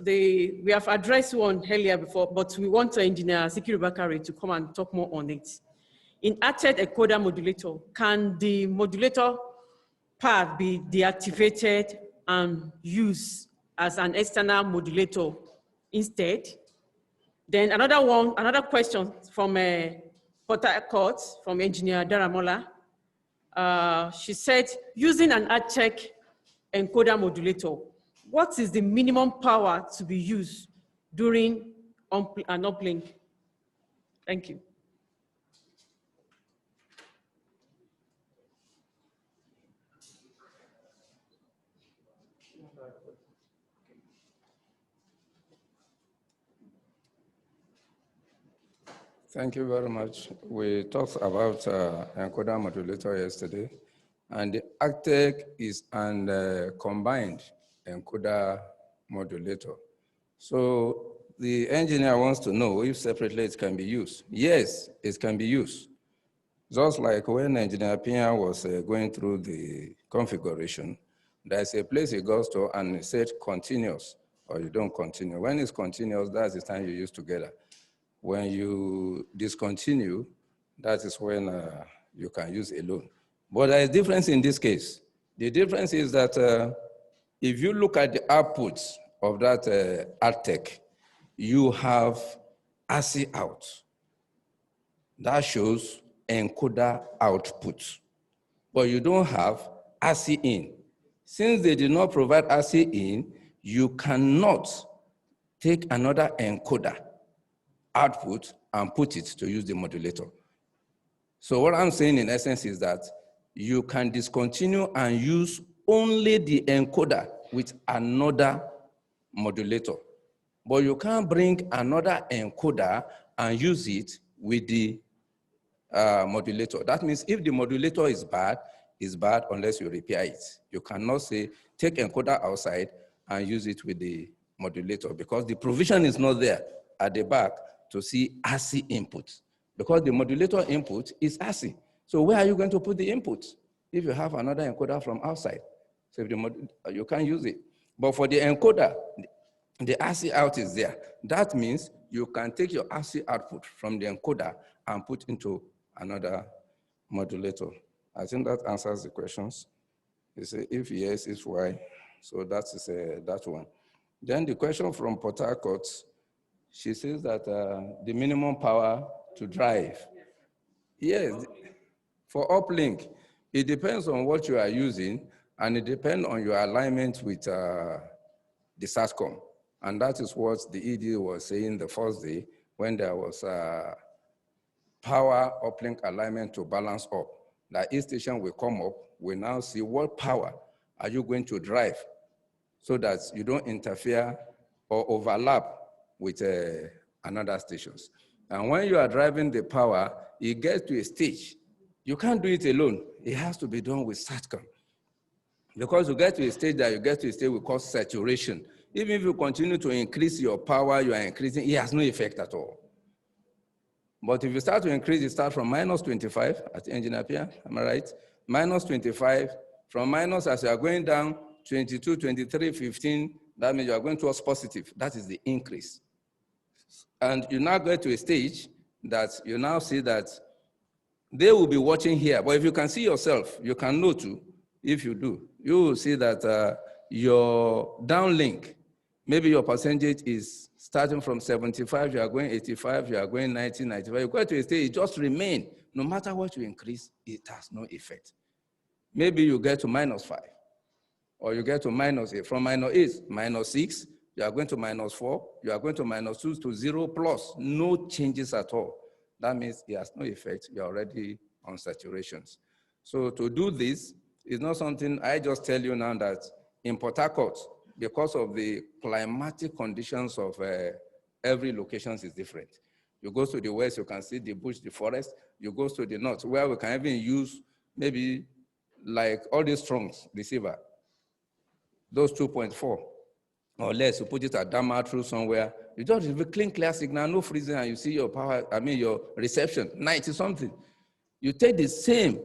we have addressed one earlier before, but we want Engineer Sikiri Bakare to come and talk more on it. In acted encoder modulator, can the modulator part be deactivated and used as an external modulator instead? Then another question from Port Harcourt, from Engineer Daramola. She said, using an AdCheck encoder modulator, what is the minimum power to be used during an uplink? Thank you. Thank you very much. We talked about encoder modulator yesterday, and the ACTEC is an combined encoder modulator. So the engineer wants to know if separately it can be used. Yes, it can be used. Just like when Engineer Pina was going through the configuration, there's a place he goes to and it said continuous, or you don't continue. When it's continuous, that's the time you use together. When you discontinue, that is when you can use alone. But there is a difference in this case. The difference is that if you look at the outputs of that AdTech, you have ASCII out. That shows encoder output. But you don't have ASCII in. Since they did not provide ASCII in, you cannot take another encoder output and put it to use the modulator. So what I'm saying in essence is that you can discontinue and use only the encoder with another modulator. But you can't bring another encoder and use it with the modulator. That means if the modulator is bad, it's bad unless you repair it. You cannot say, take encoder outside and use it with the modulator because the provision is not there at the back to see ASCII input, because the modulator input is ASCII. So where are you going to put the input if you have another encoder from outside? So if you can't use it. But for the encoder, the ASCII out is there. That means you can take your ASCII output from the encoder and put into another modulator. I think that answers the questions. You say if yes, if why. So that is that one. Then the question from Port Harcourt, she says that the minimum power to drive. Yes, for uplink, it depends on what you are using, and it depends on your alignment with the SATCOM. And that is what the ED was saying the first day when there was power uplink alignment to balance up. That each station will come up, we now see what power are you going to drive so that you don't interfere or overlap with another stations. And when you are driving the power, it gets to a stage. You can't do it alone. It has to be done with SATCOM. Because you get to a stage that you get to a stage we call saturation. Even if you continue to increase your power, you are increasing, it has no effect at all. But if you start to increase, it starts from minus 25 at Engineer Pia, am I right? Minus 25, from minus as you are going down, 22, 23, 15, that means you are going towards positive. That is the increase. And you now get to a stage that you now see that they will be watching here. But if you can see yourself, you can know too, if you do, you will see that your downlink, maybe your percentage is starting from 75, you are going 85, you are going 90, 95. You go to a stage, it just remain. No matter what you increase, it has no effect. Maybe you get to minus 5, or you get to minus 8. From minus 8, minus 6, you are going to minus 4, you are going to minus 2 to 0 plus, no changes at all. That means it has no effect, you're already on saturations. So to do this is not something I just tell you now that in Port Harcourt, because of the climatic conditions of every location is different. You go to the west, you can see the bush, the forest. You go to the north, where we can even use maybe like all these trunks, receiver, those 2.4 or less, you put it at Dama through somewhere. You just have a clear signal, no freezing, and you see your power, your reception, 90 something. You take the same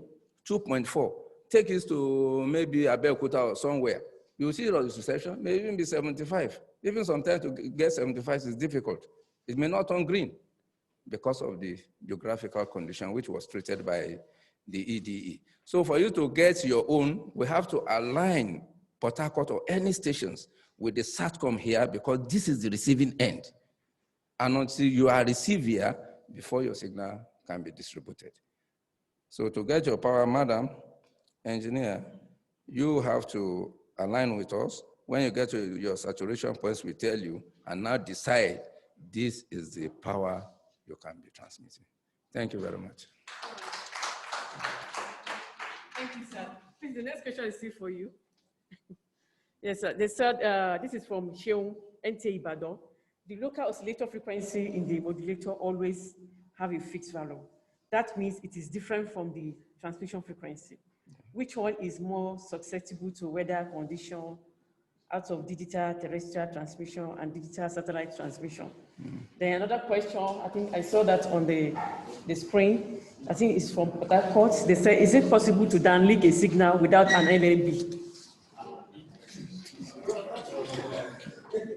2.4, take it to maybe Abeokuta or somewhere. You see your reception, maybe even be 75, Even sometimes to get 75 is difficult. It may not turn green because of the geographical condition which was treated by the EDE. So for you to get your own, we have to align Port Harcourt or any stations with the SATCOM here because this is the receiving end. And until you are receiver, before your signal can be distributed. So to get your power, madam, engineer, you have to align with us. When you get to your saturation points, we tell you, and now decide this is the power you can be transmitting. Thank you very much. Thank you, sir. Please, the next question is still for you. Yes, sir. They said, this is from Sheung, NTA Ibadan. The local oscillator frequency in the modulator always have a fixed value. That means it is different from the transmission frequency. Which one is more susceptible to weather condition out of digital terrestrial transmission and digital satellite transmission? Then another question, I think I saw that on the screen. I think it's from Port Harcourt. They say, is it possible to downlink a signal without an LNB?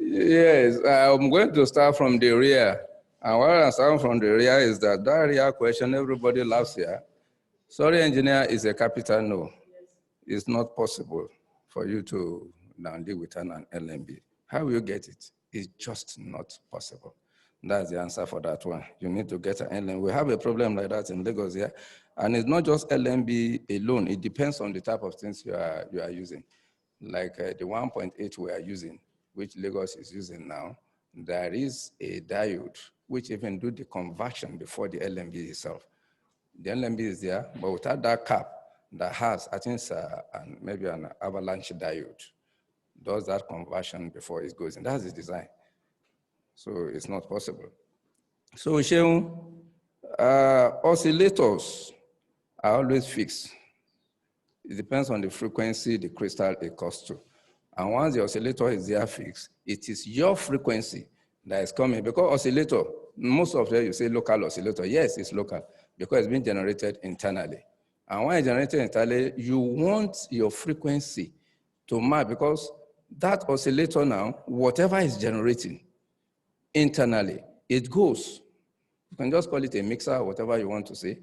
Yes, I'm going to start from the rear. And what I'm starting from the rear is that rear question, everybody laughs here. Sorry, engineer, is a capital no. It's not possible for you to downlink with an LNB. How will you get it? It's just not possible. That's the answer for that one. You need to get an LNB. We have a problem like that in Lagos here. And it's not just LNB alone. It depends on the type of things you are using. Like the 1.8 we are using, which Lagos is using now, there is a diode which even do the conversion before the LNB itself. The LNB is there, but without that cap that has, I think, maybe an avalanche diode, does that conversion before it goes in. That's the design. So it's not possible. So, Sheung, oscillators are always fixed. It depends on the frequency the crystal is caused to. And once the oscillator is there fixed, it is your frequency that is coming. Because oscillator, most of them you say local oscillator. Yes, it's local because it's being generated internally. And when it's generated internally, you want your frequency to match because that oscillator now, whatever is generating internally, it goes. You can just call it a mixer or whatever you want to say.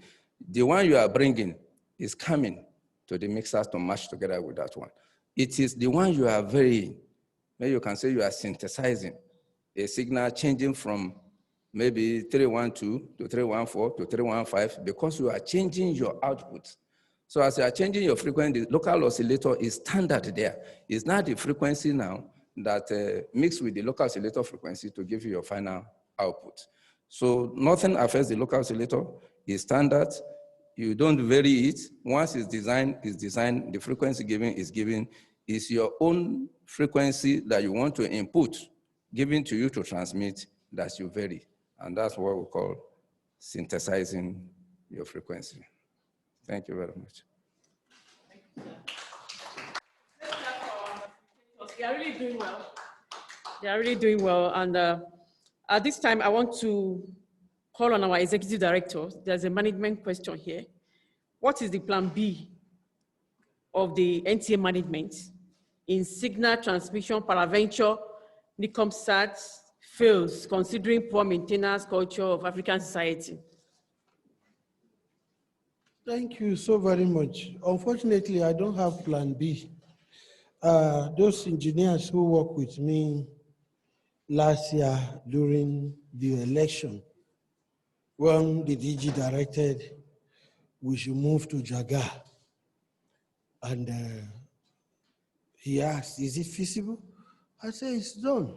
The one you are bringing is coming to the mixers to match together with that one. It is the one you are varying. Maybe you can say you are synthesizing a signal changing from maybe 312 to 314 to 315 because you are changing your output. So as you are changing your frequency, the local oscillator is standard there. It's not the frequency now that mixed with the local oscillator frequency to give you your final output. So nothing affects the local oscillator. It's standard. You don't vary it. Once it's designed, the frequency given is given. It's your own frequency that you want to input, given to you to transmit, that you vary. And that's what we call synthesizing your frequency. Thank you very much. They are really doing well. They are really doing well. And at this time, I want to call on our executive director. There's a management question here. What is the plan B of the NTA management in signal transmission paraventure NICOMSAT fails, considering poor maintenance culture of African society? Thank you so very much. Unfortunately, I don't have plan B. Those engineers who worked with me last year during the election, when the DG directed we should move to Jaga, and he asked, is it feasible? I said, it's done.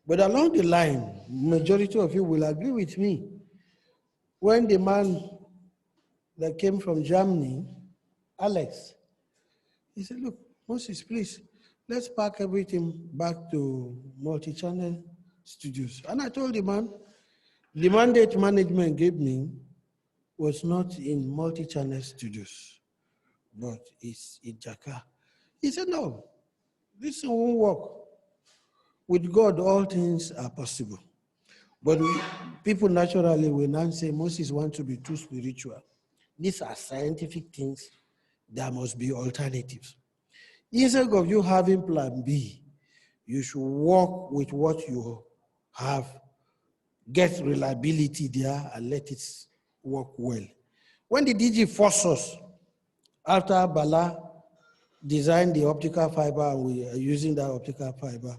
But along the line, majority of you will agree with me. When the man that came from Germany, Alex, he said, look, Moses, please, let's pack everything back to multi-channel studios. And I told the man, the mandate management gave me was not in multi-channel studios, but it's in Jakarta. He said, no, this won't work. With God, all things are possible. But people naturally will not say, Moses wants to be too spiritual. These are scientific things. There must be alternatives. Instead of you having plan B, You should work with what you have, get reliability there, and let it work well. When the DG forced us, after Bala designed the optical fiber and we are using that optical fiber,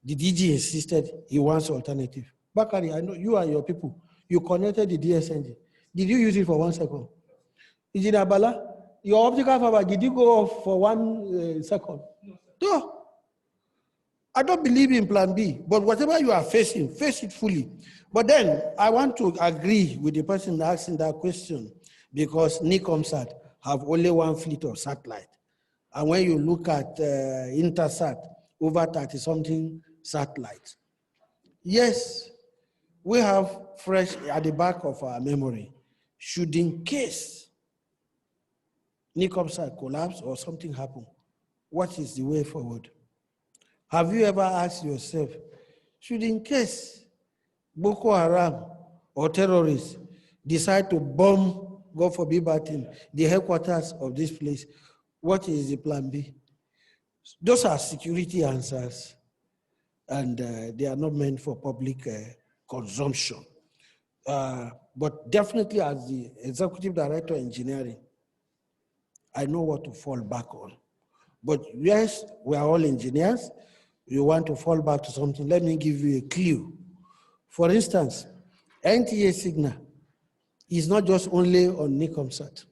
the DG insisted he wants alternative. Bakari, I know you and your people, you connected the DSNG. Did you use it for 1 second? Engineer Bala, your optical fiber, did you go off for 1 second? No. I don't believe in plan B, but whatever you are facing, face it fully. But then I want to agree with the person asking that question, because NICOMSAT have only 1 fleet of satellite. And when you look at Intersat, over 30-something satellites. Yes, we have fresh at the back of our memory, should in case NICOMSAT collapse or something happen, what is the way forward? Have you ever asked yourself, should in case Boko Haram or terrorists decide to bomb, God forbid, the headquarters of this place, what is the plan B? Those are security answers, and they are not meant for public consumption. But definitely as the Executive Director of Engineering, I know what to fall back on. But yes, we are all engineers. You want to fall back to something. Let me give you a clue. For instance, NTA signal is not just only on NICOMSAT.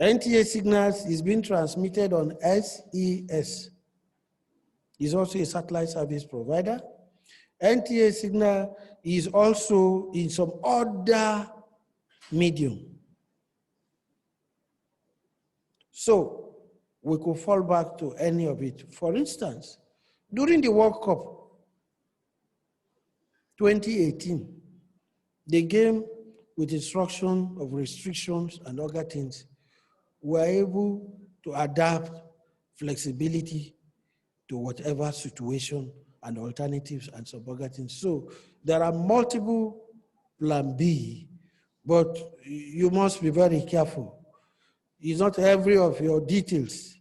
NTA signals is being transmitted on SES. It's also a satellite service provider. NTA signal is also in some other medium. So we could fall back to any of it. For instance, during the World Cup 2018, the game with instruction of restrictions and other things were able to adapt flexibility to whatever situation and alternatives and some other things. So there are multiple plan B, but you must be very careful. It's not every of your details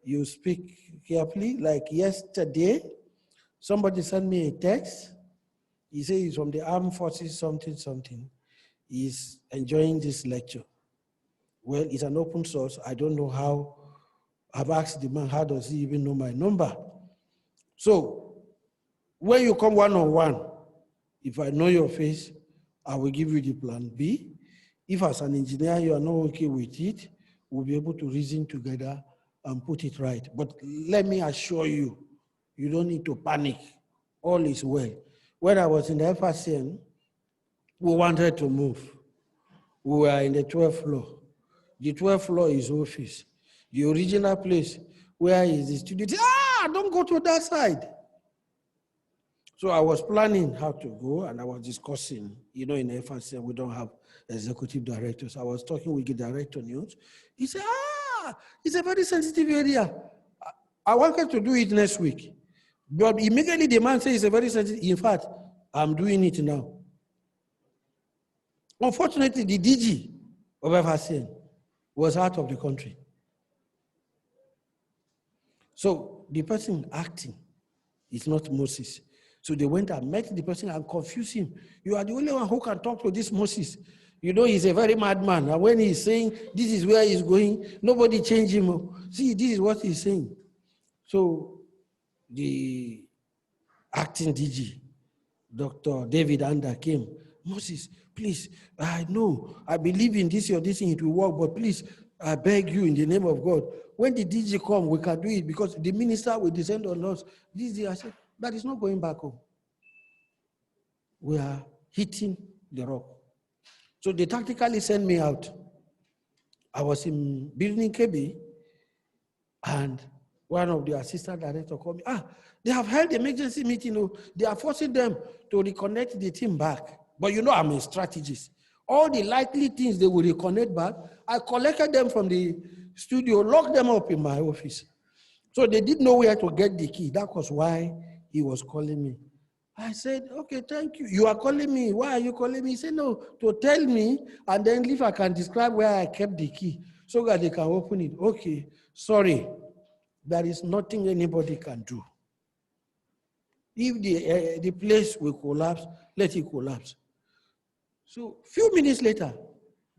you speak carefully. Like yesterday, somebody sent me a text. He says he's from the armed forces, something. He's enjoying this lecture. Well, it's an open source. I don't know how. I've asked the man, how does he even know my number? So when you come one-on-one, if I know your face, I will give you the plan B. If as an engineer you are not okay with it, we'll be able to reason together and put it right. But let me assure you, you don't need to panic. All is well. When I was in the FRCN, we wanted to move. We were in the 12th floor. The 12th floor is office. The original place where is the studio, don't go to that side. So I was planning how to go, and I was discussing, in the FRCN, we don't have executive directors. I was talking with the director news. He said, it's a very sensitive area. I wanted to do it next week. But immediately the man says it's a very sensitive. In fact, I'm doing it now. Unfortunately, the DG of FRCN was out of the country. So the person acting is not Moses. So they went and met the person and confused him. You are the only one who can talk to this Moses. He's a very mad man. And when he's saying this is where he's going, nobody change him. See, this is what he's saying. So the acting DG, Dr. David Anda, came. Moses, please, I know, I believe in this or this thing, it will work, but please, I beg you in the name of God, when the DG come, we can do it because the minister will descend on us. I said, that is not going back home. We are hitting the rock. So they tactically sent me out. I was in building KB, and one of the assistant directors called me. They have held emergency meeting. They are forcing them to reconnect the team back. But I'm a strategist. All the likely things they will reconnect back, I collected them from the studio, locked them up in my office. So they didn't know where to get the key. That was why he was calling me. I said, okay, thank you. You are calling me. Why are you calling me? He said, no, to tell me, and then if I can describe where I kept the key so that they can open it. Okay, sorry. There is nothing anybody can do. If the place will collapse, let it collapse. So few minutes later,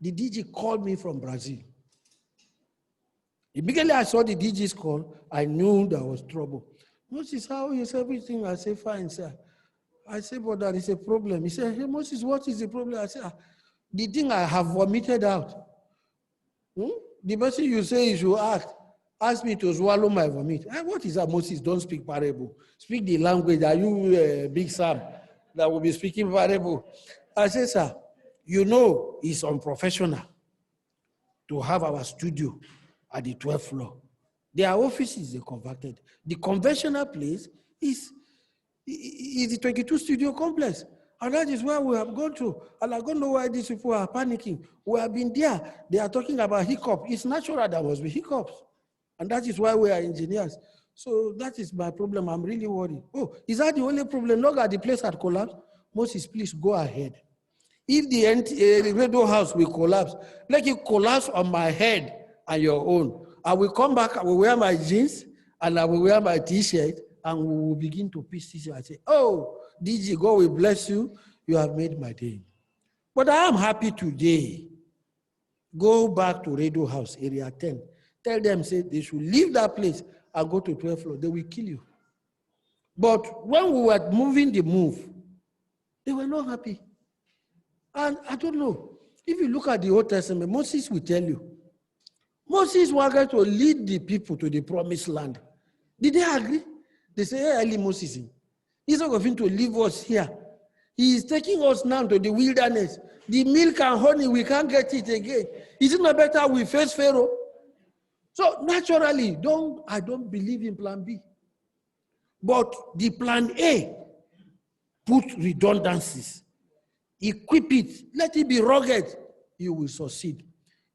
the DG called me from Brazil. Immediately I saw the DG's call, I knew there was trouble. Moses, how is everything? I said, fine, sir. I said, but there is a problem. He said, hey, Moses, what is the problem? I said, the thing I have vomited out. The person you say you should ask me to swallow my vomit. What is that, Moses? Don't speak parable. Speak the language. Are you Big Sam that will be speaking parable? I said, sir, you know it's unprofessional to have our studio at the 12th floor. Their offices they converted. The conventional place is the 22 studio complex. And that is where we have gone to. And I don't know why these people are panicking. We have been there. They are talking about hiccup. It's natural there must be hiccups. And that is why we are engineers. So that is my problem. I'm really worried. Oh, is that the only problem? Look at the place had collapsed. Moses, please go ahead. If the radio house will collapse, let it collapse on my head and your own. I will come back, I will wear my jeans, and I will wear my t-shirt, and we will begin to piece this. I say, oh, DG, God will bless you. You have made my day. But I am happy today. Go back to Radio House, Area 10. Tell them, say, they should leave that place and go to 12th floor. They will kill you. But when we were moving the move, they were not happy. And I don't know. If you look at the Old Testament, Moses will tell you. Moses wanted to lead the people to the promised land. Did they agree? They say, hey, early Moses, he's not going to leave us here. He is taking us now to the wilderness. The milk and honey, we can't get it again. Is it not better we face Pharaoh? So naturally, I don't believe in plan B. But the plan A, put redundancies. Equip it, let it be rugged, you will succeed.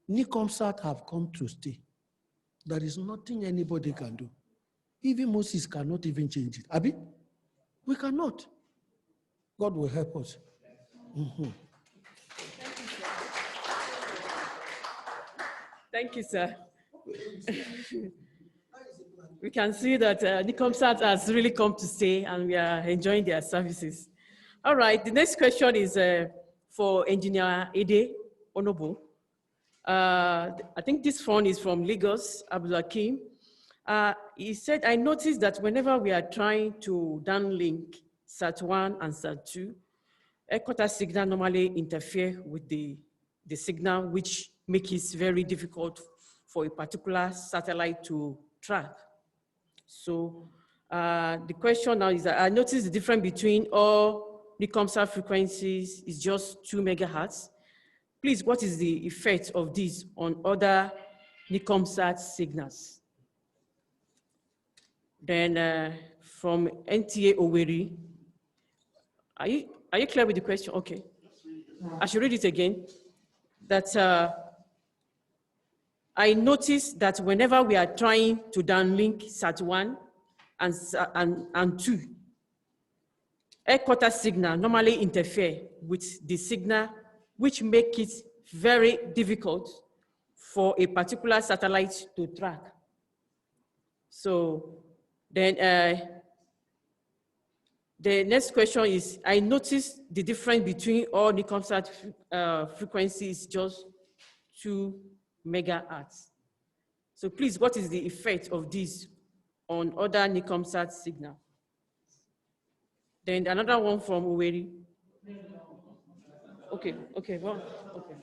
Nicomsat have come to stay. There is nothing anybody can do. Even Moses cannot even change it. Abi? We cannot. God will help us. Thank you, sir. We can see that Nicomsat has really come to stay and we are enjoying their services. All right, the next question is for Engineer Ede Onobo. I think this phone is from Lagos, Abdulhakim. He said, I noticed that whenever we are trying to downlink SAT1 and SAT2, headquarter signal normally interfere with the signal, which makes it very difficult for a particular satellite to track. So the question now is that I noticed the difference between all Nicomsat frequencies is just 2 megahertz. Please, what is the effect of this on other Nicomsat signals? Then from NTA Oweri, are you clear with the question? Okay. I should read it again. That I noticed that whenever we are trying to downlink SAT1 and 2, headquarter signal normally interfere with the signal, which make it very difficult for a particular satellite to track. So then the next question is, I noticed the difference between all Nicomsat frequencies just 2 megahertz. So please, what is the effect of this on other Nicomsat signal? Then another one from Oweri. Okay, well, okay.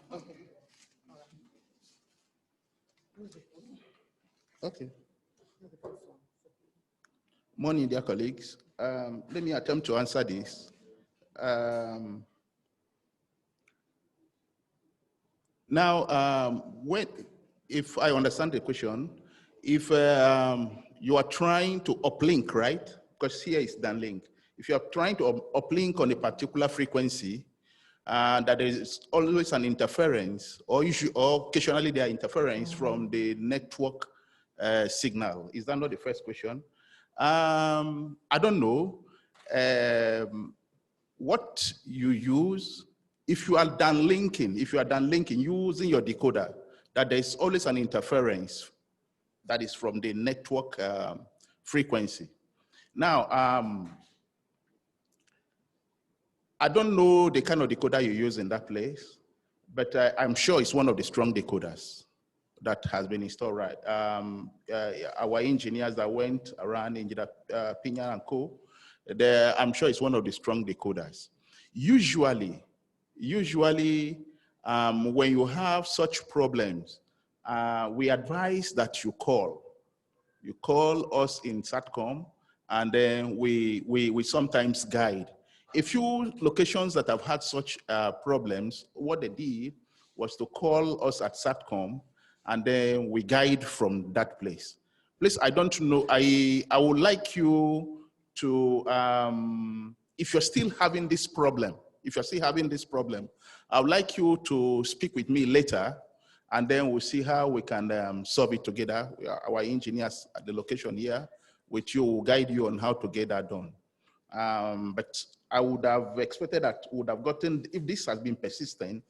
Okay. Morning, dear colleagues. Let me attempt to answer this. If I understand the question, if you are trying to uplink, right? Because here is downlink. If you are trying to uplink on a particular frequency, that there is always an interference, or occasionally there are interference from the network signal. Is that not the first question? I don't know what you use. If you are downlinking using your decoder, that there is always an interference that is from the network frequency. Now, I don't know the kind of decoder you use in that place, but I'm sure it's one of the strong decoders that has been installed, right? Our engineers that went around, Engineer Pina and Co., I'm sure it's one of the strong decoders. Usually, when you have such problems, we advise that you call. You call us in SATCOM, and then we sometimes guide. A few locations that have had such problems, what they did was to call us at SATCOM, and then we guide from that place. Please, I don't know, I would like you to, if you're still having this problem, I would like you to speak with me later, and then we'll see how we can solve it together. Our engineers at the location here with you will guide you on how to get that done. But I would have expected that we would have gotten, if this has been persistent,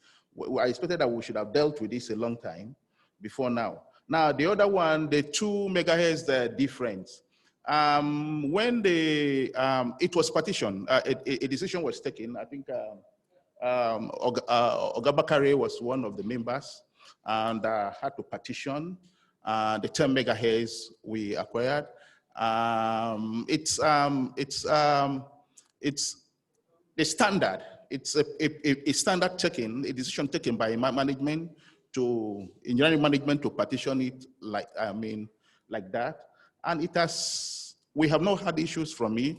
I expected that we should have dealt with this a long time before now. Now, the other one, the 2 megahertz difference. When it was partitioned, a decision was taken. I think Ogabakare was one of the members, and had to partition the 10 megahertz we acquired. It's the standard. It's a standard taken, a decision taken by management to engineering management to partition it like that. And we have not had issues from it.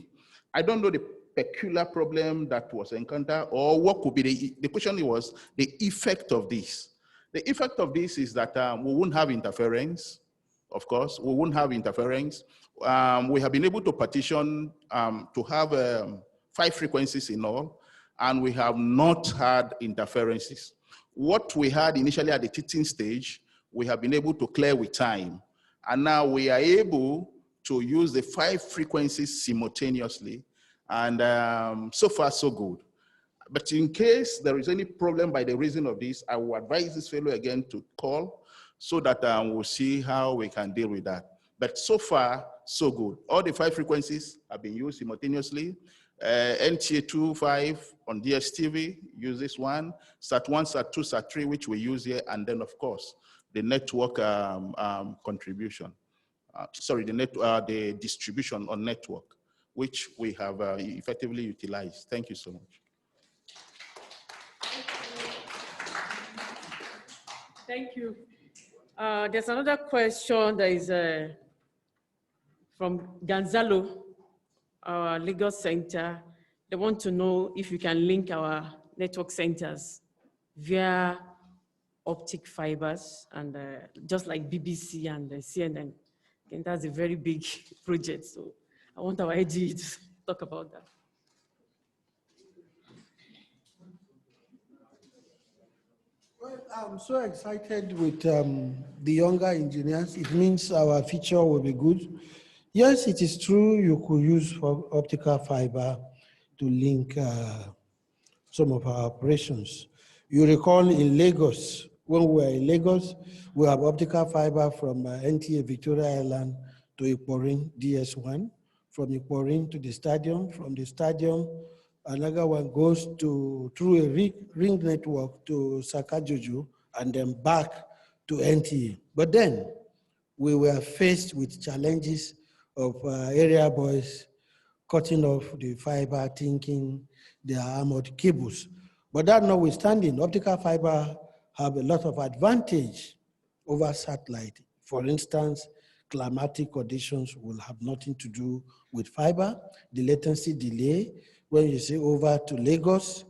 I don't know the peculiar problem that was encountered or what could be the question was the effect of this. The effect of this is that we won't have interference. Of course, we won't have interference. We have been able to partition to have 5 frequencies in all, and we have not had interferences. What we had initially at the teaching stage, we have been able to clear with time. And now we are able to use the 5 frequencies simultaneously. And so far, so good. But in case there is any problem by the reason of this, I will advise this fellow again to call so that we'll see how we can deal with that. But so far, so good. All the 5 frequencies have been used simultaneously. NTA 2.5 on DSTV, use this one. SAT1, SAT2, SAT3, which we use here. And then, of course, the network contribution. The distribution on network, which we have effectively utilized. Thank you so much. Thank you. There's another question that is from Gonzalo, our Lagos center. They want to know if you can link our network centers via optic fibers, and just like BBC and CNN. And that's a very big project. So I want our AG to talk about that. Well, I'm so excited with the younger engineers. It means our future will be good. Yes, it is true you could use for optical fiber to link some of our operations. You recall in Lagos, when we were in Lagos, we have optical fiber from NTA Victoria Island to Iporin DS1, from Iporin to the stadium, from the stadium, another one goes through a ring network to Sakajuju and then back to NTA. But then we were faced with challenges of area boys cutting off the fiber, thinking they are armored cables. But that notwithstanding, optical fiber have a lot of advantage over satellite. For instance, climatic conditions will have nothing to do with fiber. The latency delay, when you say over to Lagos,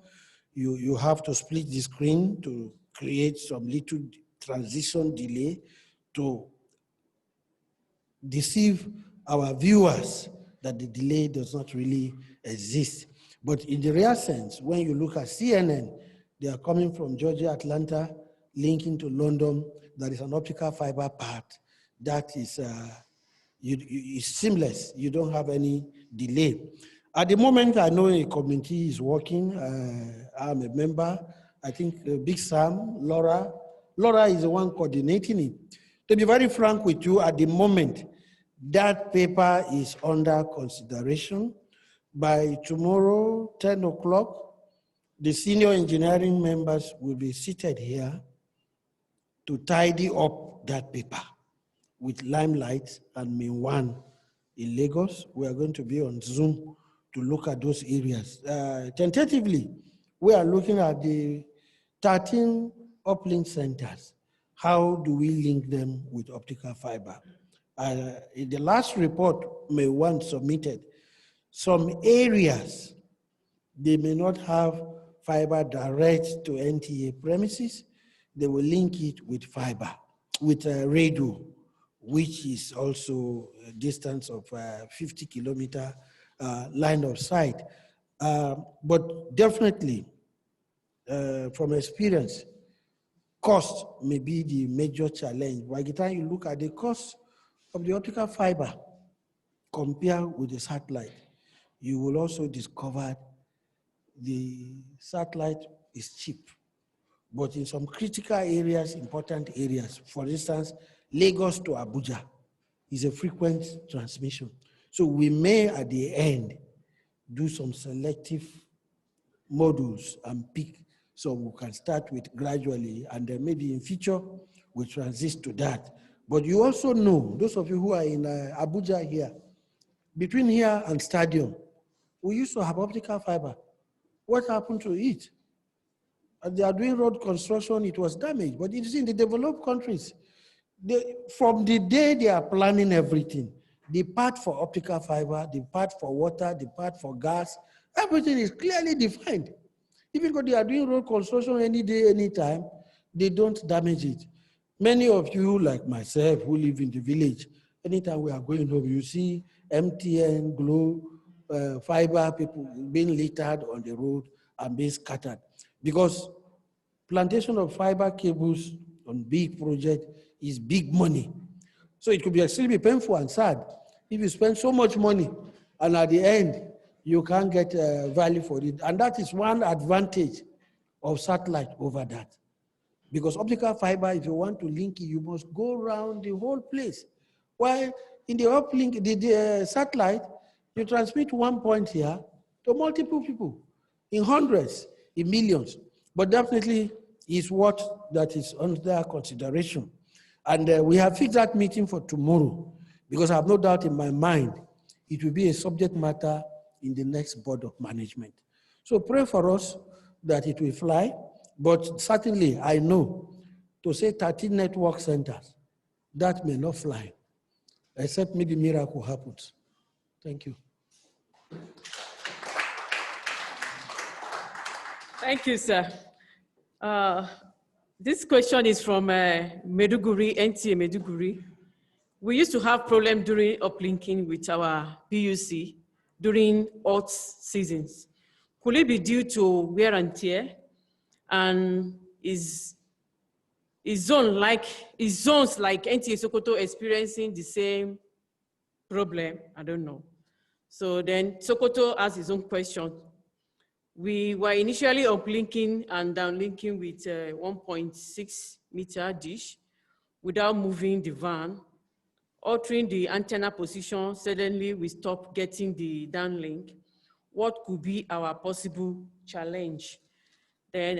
you have to split the screen to create some little transition delay to deceive our viewers that the delay does not really exist. But in the real sense, when you look at CNN, they are coming from Georgia, Atlanta, linking to London. There is an optical fiber part that is seamless. You don't have any delay. At the moment, I know a committee is working. I'm a member. I think Big Sam, Laura is the one coordinating it. To be very frank with you, at the moment, that paper is under consideration. By tomorrow, 10 o'clock, The senior engineering members will be seated here to tidy up that paper with Limelight and Min1 in Lagos. We are going to be on Zoom to look at those areas. Tentatively, we are looking at the 13 uplink centers. How do we link them with optical fiber? In the last report Min1 submitted, some areas, they may not have fiber direct to NTA premises. They will link it with fiber, with radio, which is also a distance of 50 kilometer line of sight. But definitely, from experience, cost may be the major challenge. By the time you look at the cost of the optical fiber compared with the satellite, you will also discover the satellite is cheap. But in some critical areas, important areas, for instance, Lagos to Abuja is a frequent transmission. So we may, at the end, do some selective modules and pick some we can start with gradually, and then maybe in future, we transit to that. But you also know, those of you who are in Abuja here, between here and Stadium, we used to have optical fiber. What happened to it? As they are doing road construction, it was damaged. But it is in the developed countries. From the day they are planning everything, the part for optical fiber, the part for water, the part for gas, everything is clearly defined. Even though they are doing road construction any day, anytime, they don't damage it. Many of you, like myself, who live in the village, anytime we are going home, you see MTN, Glo, fiber people being littered on the road and being scattered. Because plantation of fiber cables on big project is big money. So it could be extremely painful and sad if you spend so much money and at the end, you can't get value for it. And that is one advantage of satellite over that. Because optical fiber, if you want to link it, you must go around the whole place. While in the uplink, the satellite, you transmit one point here to multiple people in hundreds, in millions. But definitely is what that is under consideration. And we have fixed that meeting for tomorrow, because I have no doubt in my mind, it will be a subject matter in the next board of management. So pray for us that it will fly, but certainly I know to say 13 network centers, that may not fly, except maybe miracle happens. Thank you. Thank you, sir. This question is from Meduguri, NTA Meduguri. We used to have problem during uplinking with our PUC during hot seasons. Could it be due to wear and tear? And is zones like NTA Sokoto experiencing the same problem? I don't know. So then Sokoto asked his own question. We were initially uplinking and downlinking with a 1.6 meter dish without moving the van. Altering the antenna position, suddenly we stopped getting the downlink. What could be our possible challenge? Then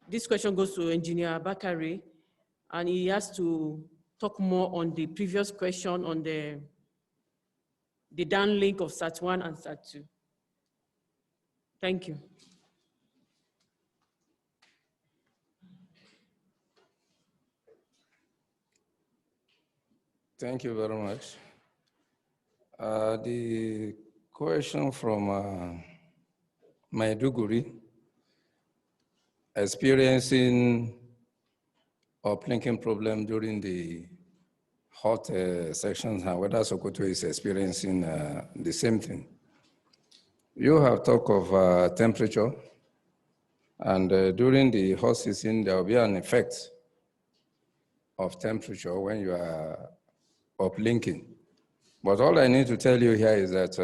this question goes to Engineer Bakari, and he has to talk more on the previous question on the downlink of SAT1 and SAT2. Thank you. Thank you very much. The question from Maiduguri, experiencing uplinking problem during the hot sections, and whether Sokoto is experiencing the same thing. You have talked of temperature, and during the hot season, there will be an effect of temperature when you are uplinking. But all I need to tell you here is that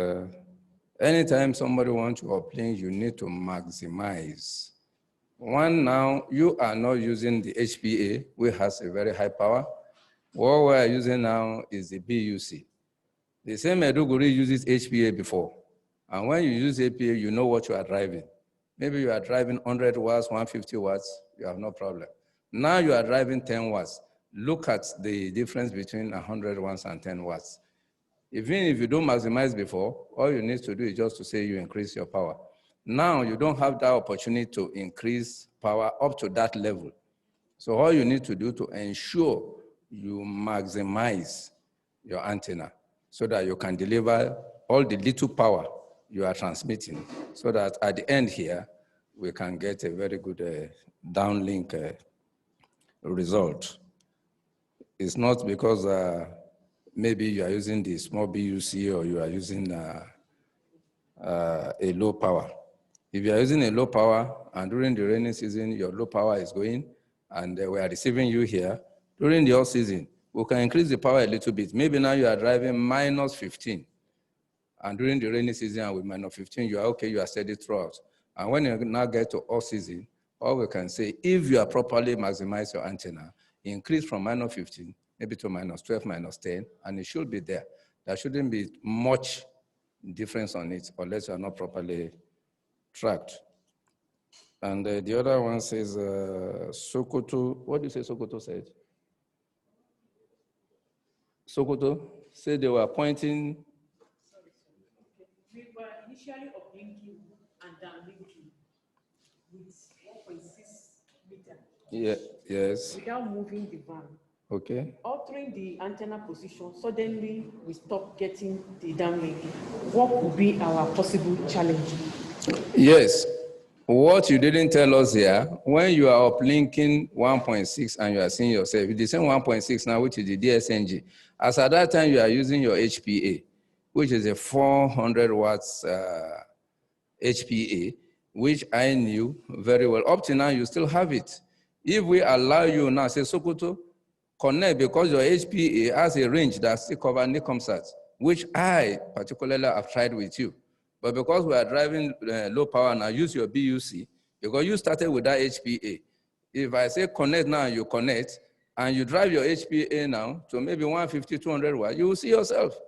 anytime somebody wants to uplink, you need to maximize. One, now, you are not using the HPA, which has a very high power. What we are using now is the BUC. The same Meduguri uses HPA before. And when you use HPA, you know what you are driving. Maybe you are driving 100 watts, 150 watts, you have no problem. Now you are driving 10 watts. Look at the difference between 100 watts and 10 watts. Even if you don't maximize before, all you need to do is just to say you increase your power. Now you don't have that opportunity to increase power up to that level. So all you need to do to ensure you maximize your antenna so that you can deliver all the little power you are transmitting, so that at the end here, we can get a very good downlink result. It's not because maybe you are using the small BUC or you are using a low power. If you are using a low power and during the rainy season, your low power is going and we are receiving you here, during the off season, we can increase the power a little bit. Maybe now you are driving minus 15 and during the rainy season with minus 15, you are okay, you are steady throughout. And when you now get to off season, all we can say, if you are properly maximize your antenna, increase from minus 15, maybe to minus 12, minus 10, and it should be there. There shouldn't be much difference on it unless you are not properly tracked. And the other one says Sokoto. What do you say Sokoto said? Sokoto said they were pointing. We were initially uplinking and downlinking with 1.6 meter. Yeah, yes. Without moving the van. Okay. Altering the antenna position, suddenly we stop getting the downlink. What would be our possible challenge? Yes. What you didn't tell us here, when you are uplinking 1.6 and you are seeing yourself, it's the same 1.6 now, which is the DSNG. As at that time, you are using your HPA, which is a 400 watts HPA, which I knew very well. Up to now, you still have it. If we allow you now, say, Sokoto, connect, because your HPA has a range that still covers NICOMSAT, which I particularly have tried with you. But because we are driving low power now, use your BUC, because you started with that HPA. If I say connect now, you connect, and you drive your HPA now to maybe 150, 200 watts, you will see yourself.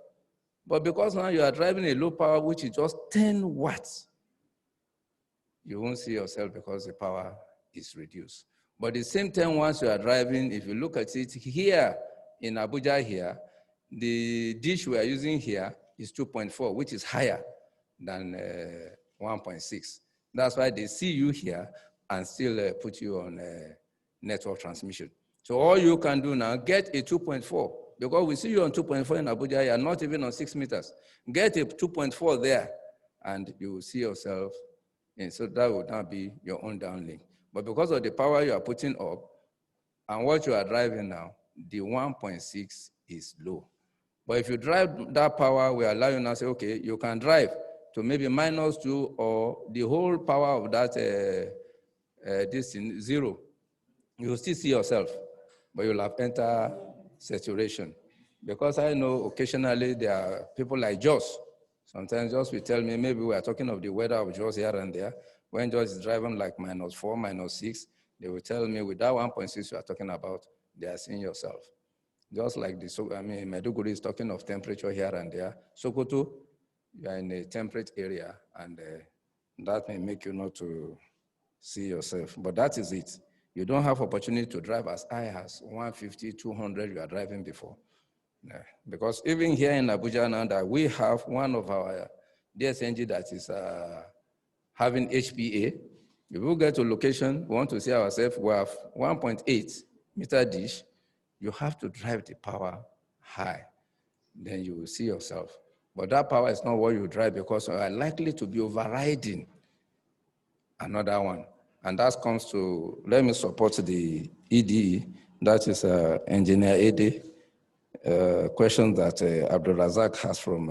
But because now you are driving a low power, which is just 10 watts, you won't see yourself because the power is reduced. But the same 10 watts you are driving, if you look at it here in Abuja here, the dish we are using here is 2.4, which is higher than 1.6. That's why they see you here and still put you on network transmission. So all you can do now, get a 2.4, because we see you on 2.4 in Abuja, you are not even on 6 meters. Get a 2.4 there, and you will see yourself. And so that would not be your own downlink. But because of the power you are putting up and what you are driving now, the 1.6 is low. But if you drive that power, we allow you now say, okay, you can drive to maybe -2 or the whole power of that this in 0. You will still see yourself, but you'll have entered saturation. Because I know occasionally there are people like Joss. Sometimes Joss will tell me, maybe we are talking of the weather of Joss here and there. When Joss is driving like -4, -6, they will tell me with that 1.6 you are talking about, they are seeing yourself. Just like Maiduguri is talking of temperature here and there. Sokoto, you are in a temperate area, and that may make you not to see yourself. But that is it. You don't have opportunity to drive as high as 150, 200 you are driving before. Yeah. Because even here in Abuja now that we have one of our DSNG that is having HPA, if we get to location, we want to see ourselves, we have 1.8 meter dish, you have to drive the power high. Then you will see yourself. But that power is not what you drive, because you are likely to be overriding another one. And that comes to, let me support the EDE, that is Engineer ED, question that Abdul Razak has from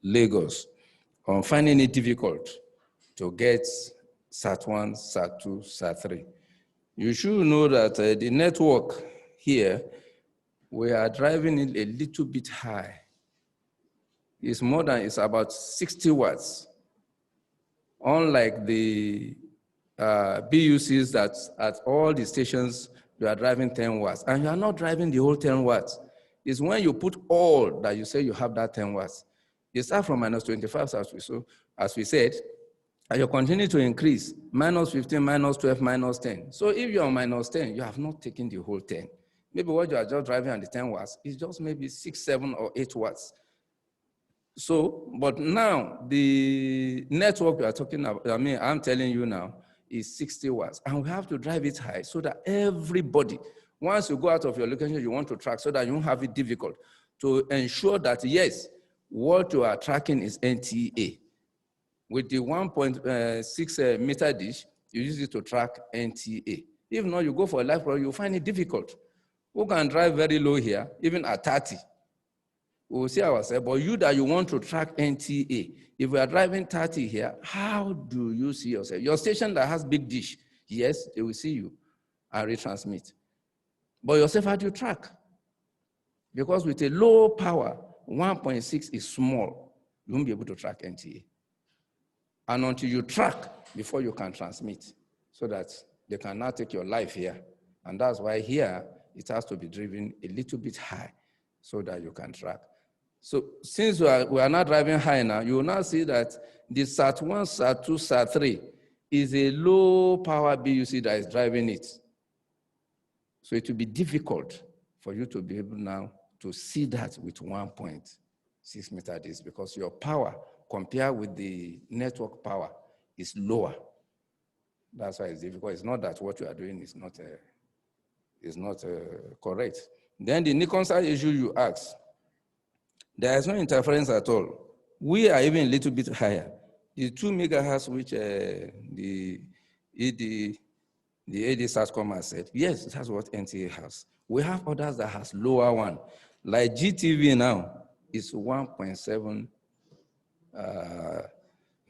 Lagos on finding it difficult to get SAT1, SAT2, SAT3. You should know that the network here, we are driving it a little bit high. It's about 60 watts. Unlike the BUCs that at all the stations, you are driving 10 watts, and you are not driving the whole 10 watts. It's when you put all that you say you have that 10 watts. You start from -25, as we said, and you continue to increase, minus 15, minus 12, minus 10. So if you're on minus 10, you have not taken the whole 10. Maybe what you are just driving at the 10 watts is just maybe 6, 7, or 8 watts. So, but now the network we are talking about, I mean, I'm telling you now, is 60 watts. And we have to drive it high so that everybody, once you go out of your location, you want to track so that you won't have it difficult to ensure that, yes, what you are tracking is NTA. With the 1.6 meter dish, you use it to track NTA. If not, you go for a live program, you'll find it difficult. Who can drive very low here, even at 30? We'll see ourselves, but you that you want to track NTA, if we are driving 30 here, how do you see yourself? Your station that has big dish, yes, they will see you and retransmit. But yourself, how do you track? Because with a low power, 1.6 is small. You won't be able to track NTA. And until you track before you can transmit, so that they can now take your life here. And that's why here, it has to be driven a little bit high so that you can track. So since we are not driving high now, you will now see that the SAT1, SAT2, SAT3 is a low power BUC that is driving it. So it will be difficult for you to be able now to see that with 1.6 meter disk because your power compared with the network power is lower. That's why it's difficult. It's not that what you are doing is not correct. Then the Nikon side issue you asked, there is no interference at all. We are even a little bit higher. The 2 megahertz, which the AD SATCOM has said, yes, that's what NTA has. We have others that has lower one. Like GTV now is 1.7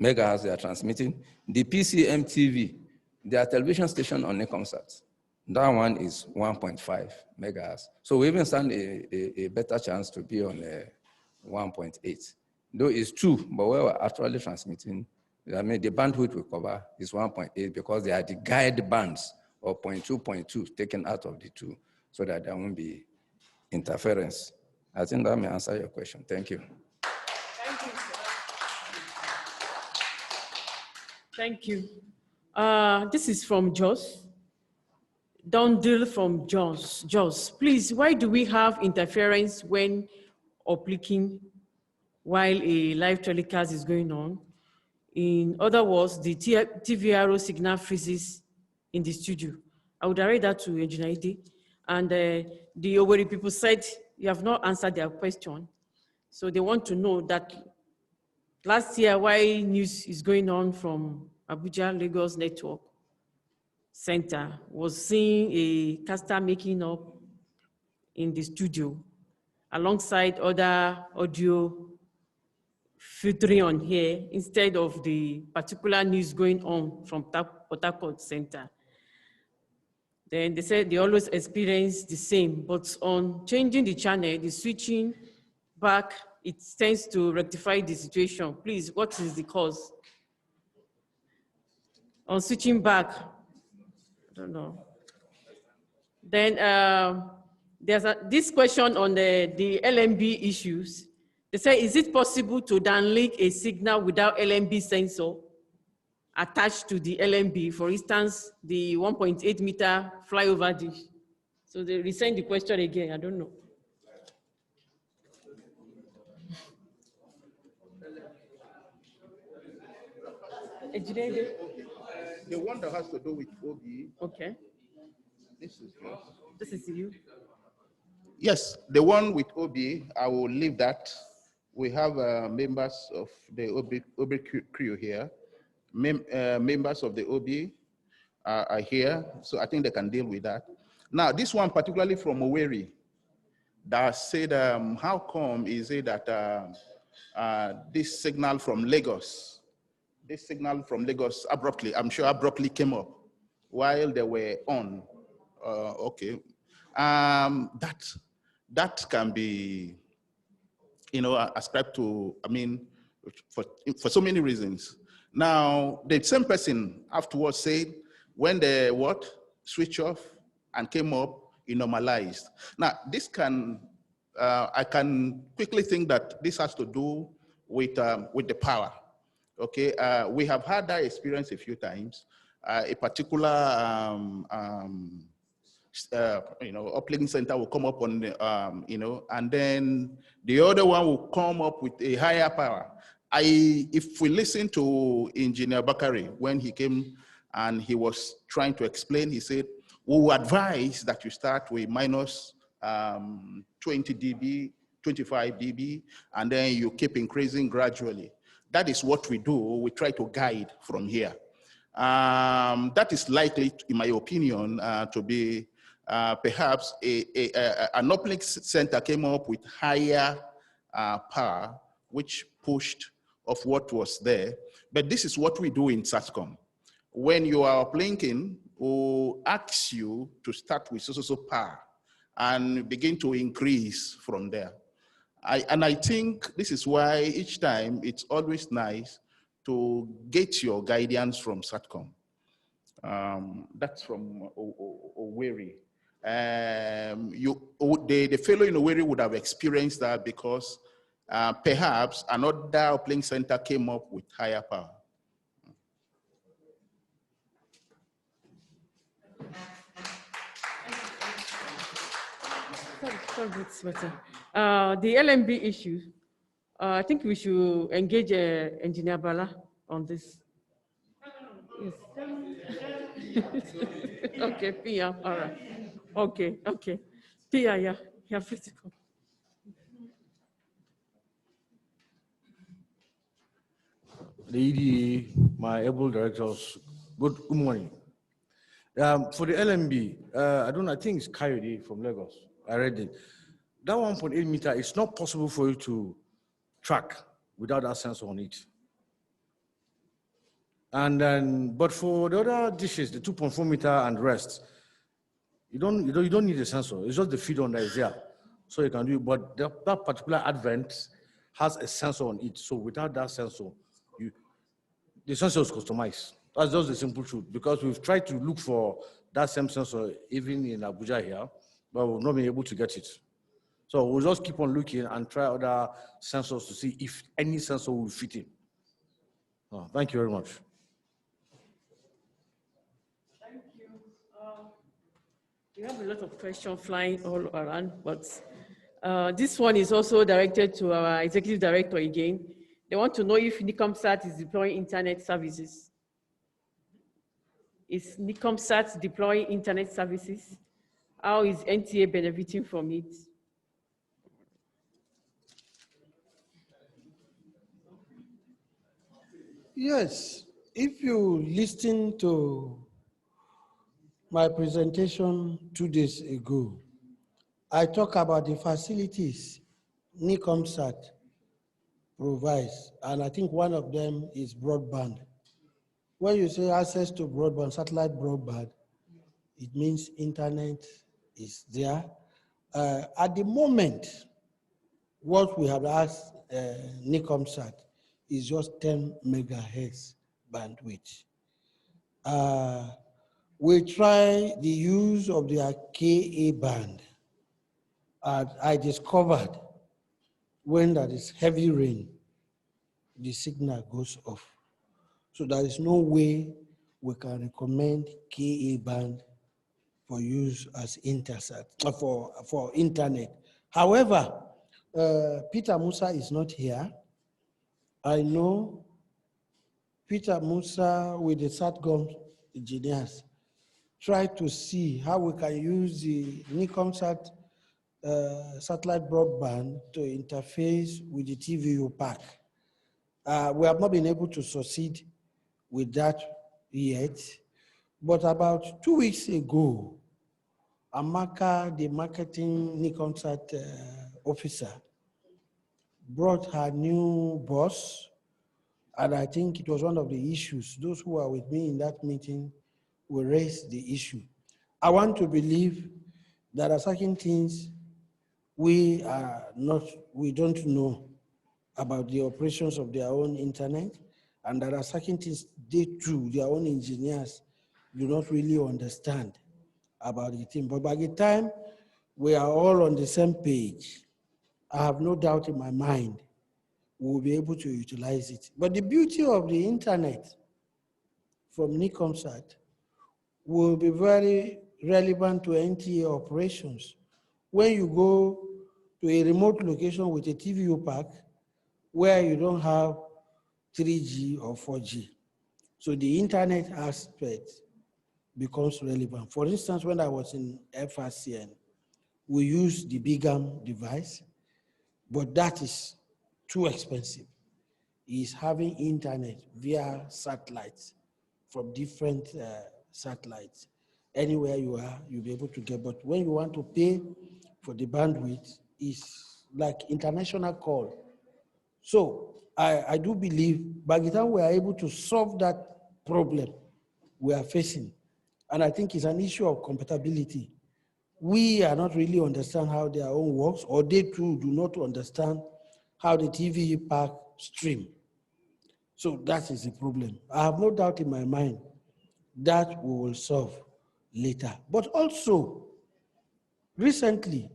megahertz they are transmitting. The PCM TV, their television station on Nicomsat, that one is 1.5 megahertz. So we even stand a better chance to be on 1.8. Though it's 2, but we are actually transmitting, I mean, the bandwidth we cover is 1.8 because they are the guide bands of 0.2 taken out of the 2 so that there won't be interference. I think that may answer your question. Thank you. Thank you. Thank you. This is from Jos. Dundle from Jos. Please, why do we have interference when uplink while a live telecast is going on? In other words, the TVRO signal freezes in the studio. I would direct that to Engineer Ide. And the Owerri people said you have not answered their question. So they want to know that last year, while news is going on from Abuja Lagos Network Center, was seeing a caster making up in the studio alongside other audio filtering on here instead of the particular news going on from Port Harcourt Center. Then they said they always experience the same, but on changing the channel, the switching back, it tends to rectify the situation. Please, what is the cause? On switching back, I don't know. Then there's this question on the LMB issues. They say, is it possible to downlink a signal without LMB sensor attached to the LMB, for instance, the 1.8 meter flyover dish? So they resend the question again, I don't know. The one that has to do with OB. Okay. This is yours. This is you. Yes, the one with OB, I will leave that. We have members of the OB crew here. Members of the OB are here, so I think they can deal with that. Now, this one particularly from Owerri, that said, how come is it that this signal from Lagos abruptly, I'm sure abruptly came up while they were on. Okay, that can be, ascribed to, I mean, for so many reasons. Now, the same person afterwards said, when they switch off and came up, it normalized. Now, this can, I can quickly think that this has to do with the power. Okay, we have had that experience a few times. A particular uplink center will come up on the, and then the other one will come up with a higher power. If we listen to Engineer Bakari when he came and he was trying to explain, he said, we will advise that you start with minus 20 dB, 25 dB, and then you keep increasing gradually. That is what we do. We try to guide from here. That is likely, in my opinion, to be perhaps an uplink center came up with higher power, which pushed off what was there. But this is what we do in SATCOM. When you are uplinking, we'll ask you to start with so power and begin to increase from there. I think this is why each time it's always nice to get your guidance from SATCOM. That's from Owerri. The fellow in Owerri would have experienced that because perhaps another uplink center came up with higher power. The LMB issue, I think we should engage Engineer Bala on this. Yes. Okay, Pia, all right. Okay. Pia, yeah, you're free to come. The EDA, my able directors, good morning. For the LMB, I think it's Coyote from Lagos. I read it. That 1.8 meter, it's not possible for you to track without that sensor on it. And then, but for the other dishes, the 2.4 meter and rest, you don't need a sensor. It's just the feed on that is there. So you can do it, but that particular advent has a sensor on it. So without that sensor, the sensor is customized. That's just the simple truth, because we've tried to look for that same sensor even in Abuja here, but we've not been able to get it. So we'll just keep on looking and try other sensors to see if any sensor will fit in. Oh, thank you very much. Thank you. We have a lot of questions flying all around, but this one is also directed to our executive director again. They want to know if NICOMSAT is deploying internet services. Is NICOMSAT deploying internet services? How is NTA benefiting from it? Yes, if you listen to my presentation 2 days ago, I talk about the facilities NICOMSAT provides, and I think one of them is broadband. When you say access to broadband, satellite broadband, it means internet is there. At the moment, what we have asked NICOMSAT is just 10 megahertz bandwidth. We try the use of the KA band. I discovered when there is heavy rain, the signal goes off. So there is no way we can recommend KA band for use as Intersat, for internet. However, Peter Musa is not here. I know Peter Musa with the SATCOM engineers try to see how we can use the NICOMSAT satellite broadband to interface with the TVU pack. We have not been able to succeed with that yet, but about 2 weeks ago, Amaka, the marketing NICOMSAT officer, brought her new boss, and I think it was one of the issues. Those who are with me in that meeting will raise the issue. I want to believe there are certain things we don't know about the operations of their own internet, and there are certain things they too, their own engineers, do not really understand about the thing. But by the time we are all on the same page, I have no doubt in my mind we'll be able to utilize it. But the beauty of the internet from NICOMSAT will be very relevant to NTA operations. When you go to a remote location with a TVU pack where you don't have 3G or 4G. So the internet aspect becomes relevant. For instance, when I was in FRCN, we used the BIGAM device, but that is too expensive. Is having internet via satellites from different satellites. Anywhere you are, you'll be able to get, but when you want to pay for the bandwidth, it's like international call. So I do believe by the time we are able to solve that problem we are facing, and I think it's an issue of compatibility. We are not really understand how their own works, or they too do not understand how the TV pack stream. So that is the problem. I have no doubt in my mind that we will solve later. But also, recently,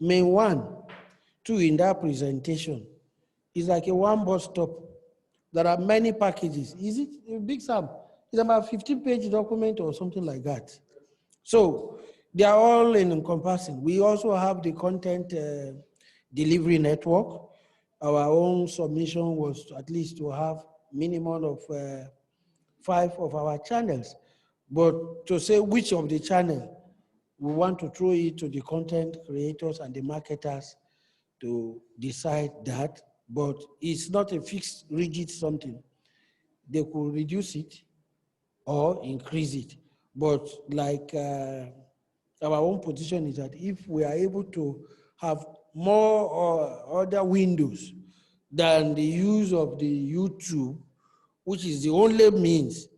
May 1, 2 in that presentation is like a one bus stop. There are many packages. Is it, Big Sam? It's about 15-page document or something like that. So they are all encompassing. We also have the content delivery network. Our own submission was at least to have minimum of 5 of our channels. But to say which of the channel, we want to throw it to the content creators and the marketers to decide that, but it's not a fixed, rigid something. They could reduce it or increase it. But like our own position is that if we are able to have more or other windows than the use of the YouTube, which is the only means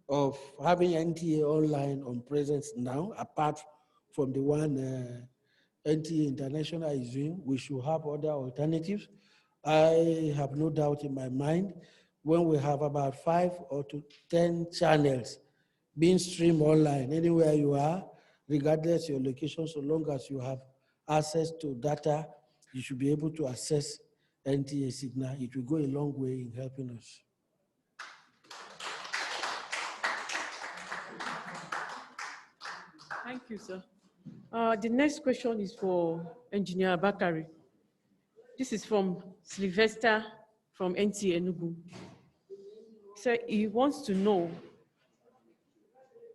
of having NTA online on presence now, apart from the one NTA International is doing, we should have other alternatives. I have no doubt in my mind when we have about 5 or 10 channels being streamed online, anywhere you are, regardless of your location, so long as you have access to data, you should be able to access NTA signal. It will go a long way in helping us. Thank you, sir. The next question is for Engineer Bakari. This is from Sylvester from NTA Enugu. So he wants to know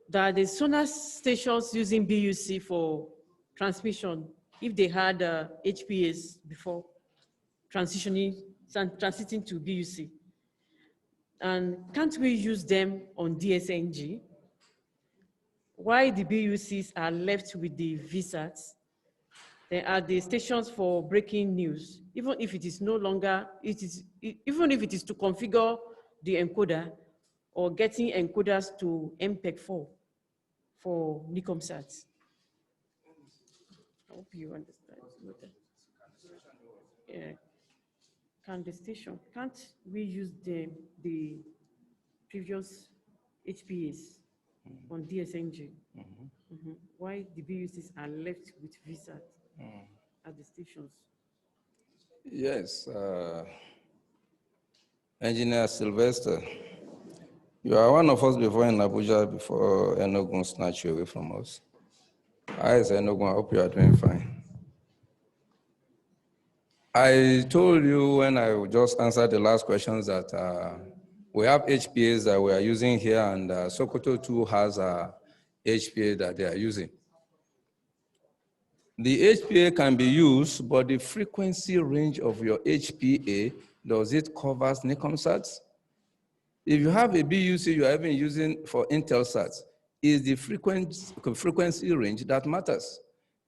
that the sonar stations using BUC for transmission, if they had HPS before transiting to BUC, and can't we use them on DSNG? Why the BUCs are left with the VSATs? There are the stations for breaking news, even if it is no longer, even if it is to configure the encoder or getting encoders to MPEG-4 for NICOMSAT. I hope you understand. Yeah. Can't we use the previous HPAs on DSNG? Why the BUCs are left with VSAT at the stations? Yes, Engineer Sylvester, you are one of us before in Abuja before Enugu snatched you away from us. I say Enugu, I hope you are doing fine. I told you when I just answered the last questions that we have HPAs that we are using here, and Sokoto too has a HPA that they are using. The HPA can be used, but the frequency range of your HPA, does it cover NICOMSATs? If you have a BUC you are even using for Intelsats, is the frequency range that matters.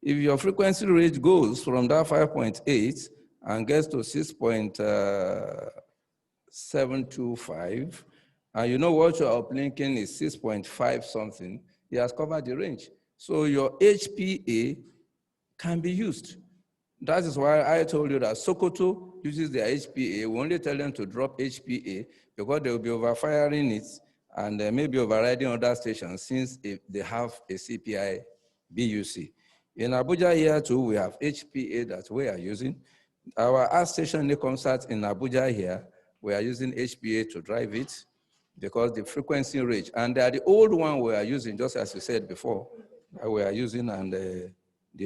If your frequency range goes from that 5.8 and gets to 6.725, and you know what your uplinking is 6.5 something, it has covered the range. So your HPA can be used. That is why I told you that Sokoto uses their HPA. We only tell them to drop HPA because they will be overfiring it and maybe overriding other stations since they have a CPI BUC. In Abuja here too, we have HPA that we are using. Our earth station Nicomsat in Abuja here, we are using HPA to drive it because the frequency range, and they are the old one we are using, just as you said before, that we are using, and the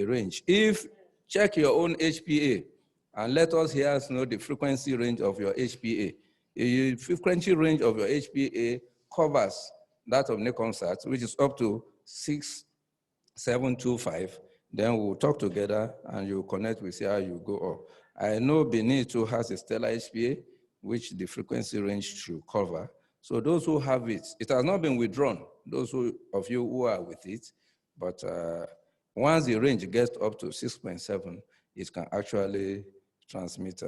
range. If check your own HPA and let us here know the frequency range of your HPA. The frequency range of your HPA covers that of Nicomsat, which is up to 6725. Then we'll talk together and you connect, we see how you go up. I know Benin too has a stellar HPA, which the frequency range should cover. So those who have it, it has not been withdrawn, those of you who are with it, but once the range gets up to 6.7, it can actually transmit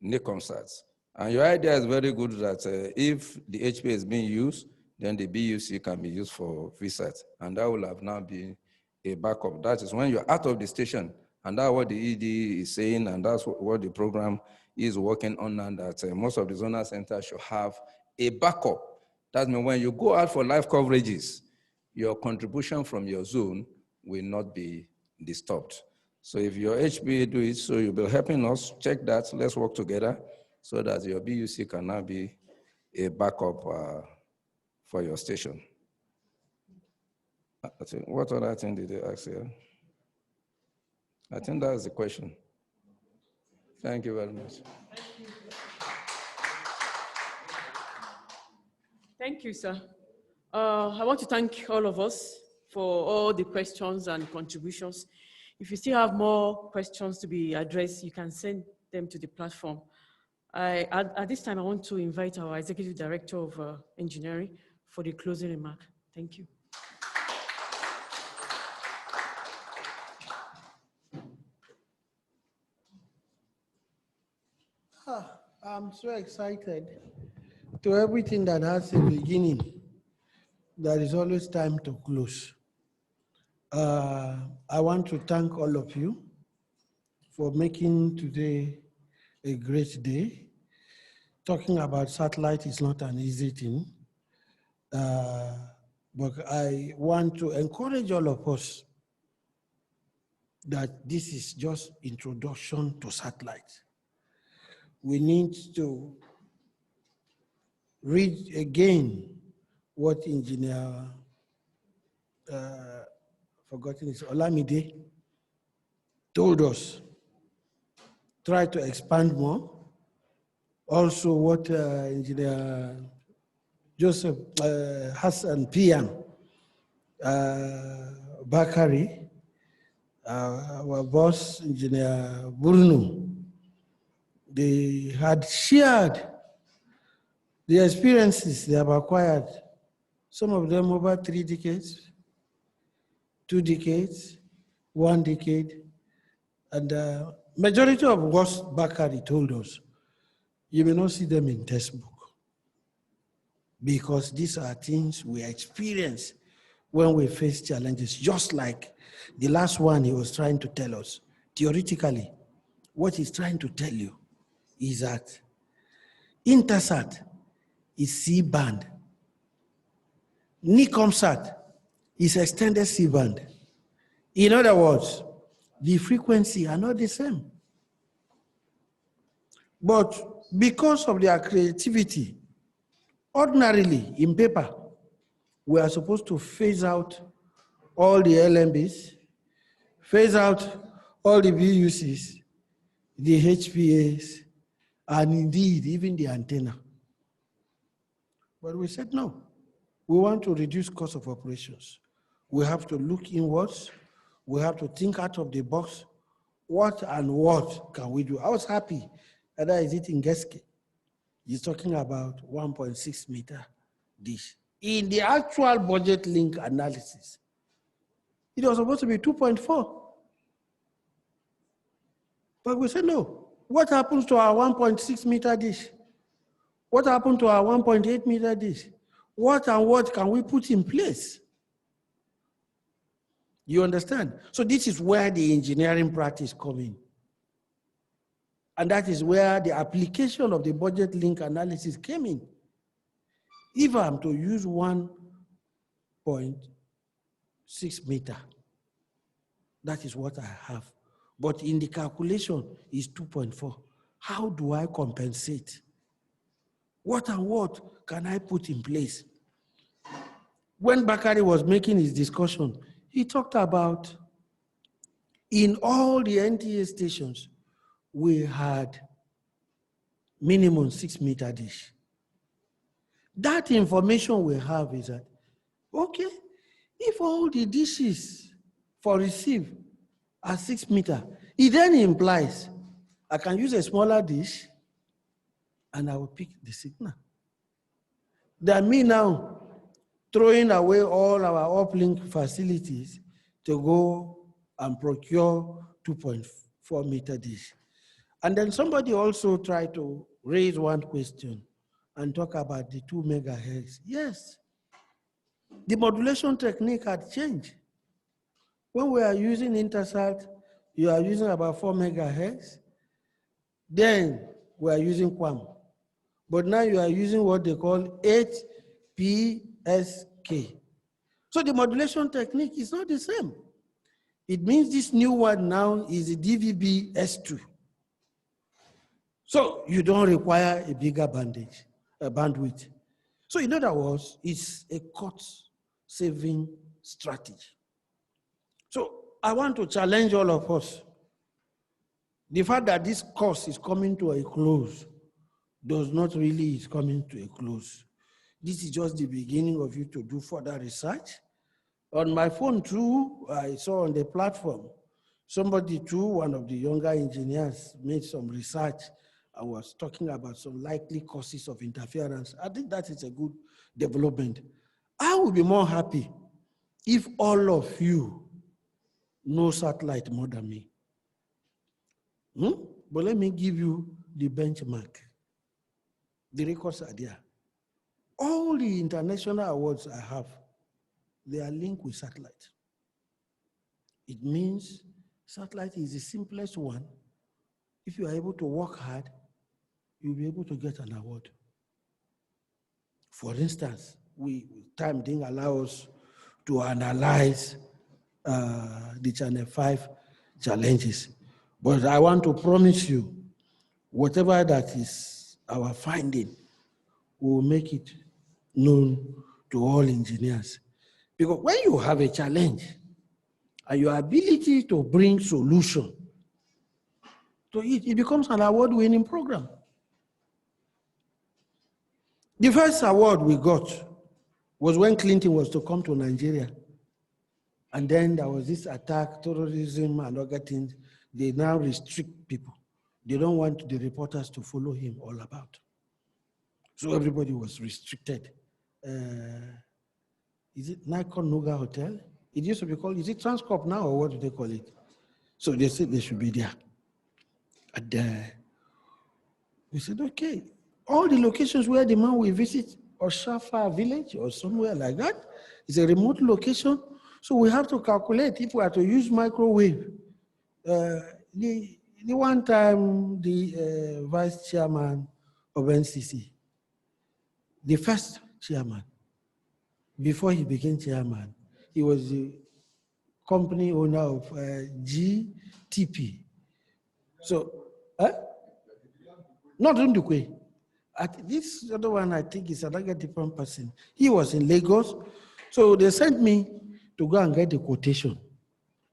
Nicomsats. And your idea is very good that if the HPA is being used, then the BUC can be used for VSAT, and that will have now been a backup. That is when you're out of the station, and that's what the ED is saying, and that's what the program is working on, and that most of the zonal centers should have a backup. That means when you go out for live coverages, your contribution from your zone will not be disturbed. So if your HPA do it, so you'll be helping us, check that, let's work together so that your BUC can now be a backup for your station. I think, what other thing did they ask here? I think that's the question. Thank you very much. Thank you, sir. I want to thank all of us for all the questions and contributions. If you still have more questions to be addressed, you can send them to the platform. At this time, I want to invite our Executive Director of Engineering for the closing remark. Thank you. I'm so excited. To everything that has a beginning, there is always time to close. I want to thank all of you for making today a great day. Talking about satellite is not an easy thing, but I want to encourage all of us that this is just introduction to satellite. We need to read again what engineer, forgotten his Olamide, told us. Try to expand more. Also what engineer Joseph Hassan Pian, Bakari, our boss, engineer Bruno, they had shared the experiences they have acquired, some of them over 3 decades, 2 decades, 1 decade, and majority of what Bakari told us, you may not see them in textbook because these are things we experience when we face challenges, just like the last one he was trying to tell us. Theoretically, what he's trying to tell you is that Intersat is C-band. Nicomsat is extended C-band. In other words, the frequency are not the same. But because of their creativity, ordinarily in paper, we are supposed to phase out all the LMBs, phase out all the VUCs, the HPAs, and indeed even the antenna. But we said no. We want to reduce cost of operations. We have to look inwards. We have to think out of the box. What and what can we do? I was happy that is it in Geske. He's talking about 1.6 meter dish. In the actual budget link analysis, it was supposed to be 2.4. But we said no. What happens to our 1.6 meter dish? What happened to our 1.8 meter dish? What and what can we put in place? You understand? So this is where the engineering practice comes in. And that is where the application of the budget link analysis came in. If I'm to use 1.6 meter, that is what I have. but in the calculation is 2.4. How do I compensate? What and what can I put in place? When Bakari was making his discussion, he talked about in all the NTA stations, we had minimum 6-meter dish. That information we have is that, okay, if all the dishes for receive are 6 meter, it then implies I can use a smaller dish and I will pick the signal. Than me now throwing away all our uplink facilities to go and procure 2.4-meter dish. And then somebody also tried to raise one question and talk about the 2 megahertz. Yes, the modulation technique had changed. When we are using Intersat, you are using about 4 megahertz. Then we are using QAM. But now you are using what they call HPSK. So the modulation technique is not the same. It means this new one now is a DVB-S2. So you don't require a bigger bandwidth. So in other words, it's a cost-saving strategy. So I want to challenge all of us. The fact that this course is coming to a close does not really is coming to a close. This is just the beginning of you to do further research. On my phone too, I saw on the platform, somebody too, one of the younger engineers made some research and was talking about some likely causes of interference. I think that is a good development. I would be more happy if all of you know satellite more than me. But let me give you the benchmark. The records are there. All the international awards I have, they are linked with satellite. It means satellite is the simplest one. If you are able to work hard, you'll be able to get an award. For instance, time didn't allow us to analyze the Channel 5 challenges. But I want to promise you, whatever that is our finding, we will make it known to all engineers. Because when you have a challenge and your ability to bring solution to it, it becomes an award-winning program. The first award we got was when Clinton was to come to Nigeria. And then there was this attack, terrorism, and other things. They now restrict people. They don't want the reporters to follow him all about. So everybody was restricted. Is it Nikon Nuga Hotel? It used to be called, is it Transcorp now, or what do they call it? So they said they should be there. And we said, okay, all the locations where the man will visit, or Shafa village, or somewhere like that, is a remote location. So we have to calculate if we are to use microwave. The one time, the vice chairman of NCC, the first chairman, before he became chairman, he was the company owner of GTP. So, not Ndukwe. This other one, I think, is another different person. He was in Lagos. So they sent me to go and get the quotation,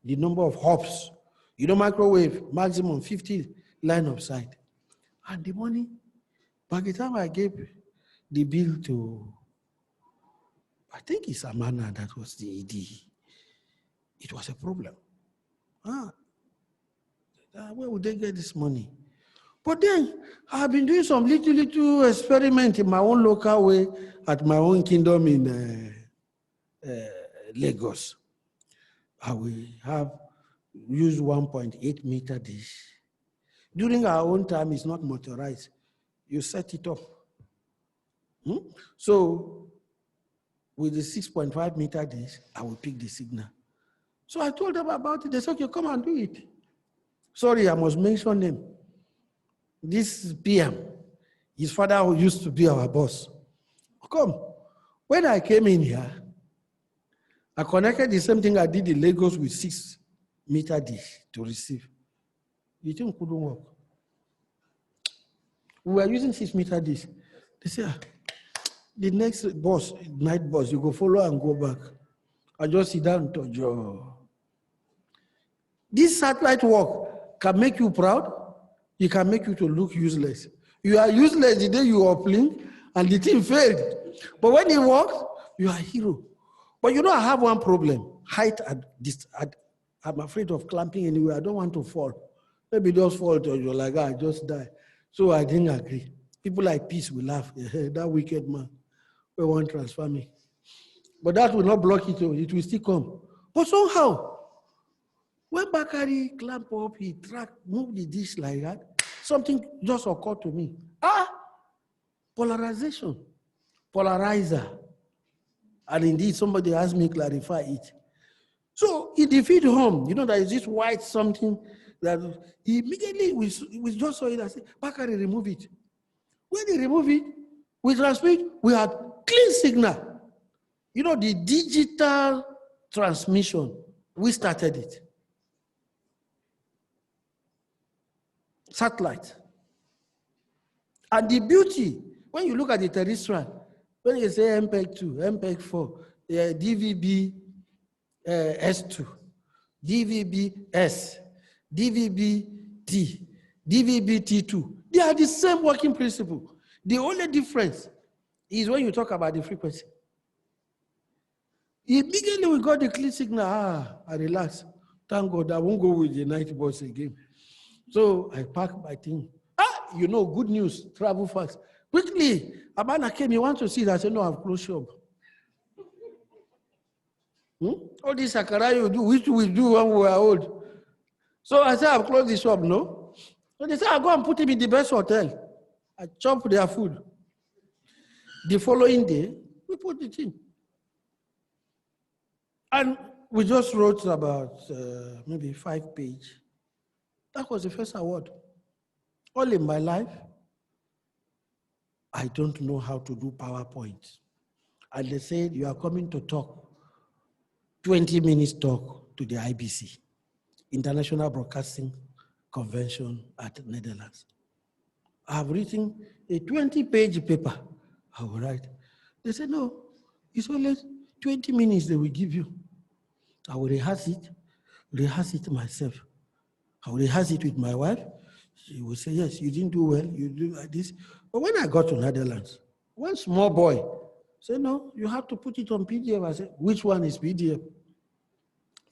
the number of hops. You know, microwave, maximum 50 line of sight. And the money, by the time I gave the bill to, I think it's Amana that was the ED, it was a problem. Where would they get this money? But then I've been doing some little experiment in my own local way at my own kingdom in Lagos. I will have used 1.8 meter dish. During our own time, it's not motorized. You set it up. So with the 6.5 meter dish, I will pick the signal. So I told them about it. They said, okay, come and do it. Sorry, I must mention him. This PM, his father used to be our boss. Come. When I came in here, I connected the same thing I did in Lagos with 6 meter dish to receive. The thing couldn't work. We were using 6-meter disc. They said, the next bus, night bus, you go follow and go back. I just sit down to your. This satellite work can make you proud. It can make you to look useless. You are useless the day you uplink and the thing failed. But when it works, you are a hero. But you know, I have one problem. Height I'm afraid of clamping anywhere. I don't want to fall. Maybe just fall to you like, I just die. So I didn't agree. People like Peace will laugh. That wicked man will want to transfer me. But that will not block it. It will still come. But somehow, when Bakari clamp up, he moved the dish like that, something just occurred to me. Polarization, polarizer. And indeed, somebody asked me to clarify it. So he defeated home. You know, there is this white something that he immediately, we just saw it and said, Bakari, remove it. When he removed it, we transmit, we had clean signal. You know, the digital transmission, we started it. Satellite. And the beauty, when you look at the terrestrial, when you say MPEG-2, MPEG-4, DVB S2, DVB-S, DVB-T, DVB-T2, they are the same working principle. The only difference is when you talk about the frequency. Immediately we got the clean signal, I relax. Thank God I won't go with the night bus again. So I packed my thing. You know, good news, travel fast. Quickly, Abana came, you want to see that? I said, no, I've closed shop. All this Sakara you do, which we do when we were old. So I said, I've closed the shop, no? So they said, I'll go and put him in the best hotel. I chopped their food. The following day, we put it in. And we just wrote about maybe 5 pages. That was the first award. All in my life, I don't know how to do PowerPoint. And they said, you are coming to talk, 20 minutes talk to the IBC, International Broadcasting Convention at Netherlands. I have written a 20-page paper. I will write. They said, no, it's only 20 minutes they will give you. I will rehearse it myself. I will rehearse it with my wife. She will say, yes, you didn't do well, you do like this. But when I got to Netherlands, one small boy said, no, you have to put it on PDF. I said, which one is PDF?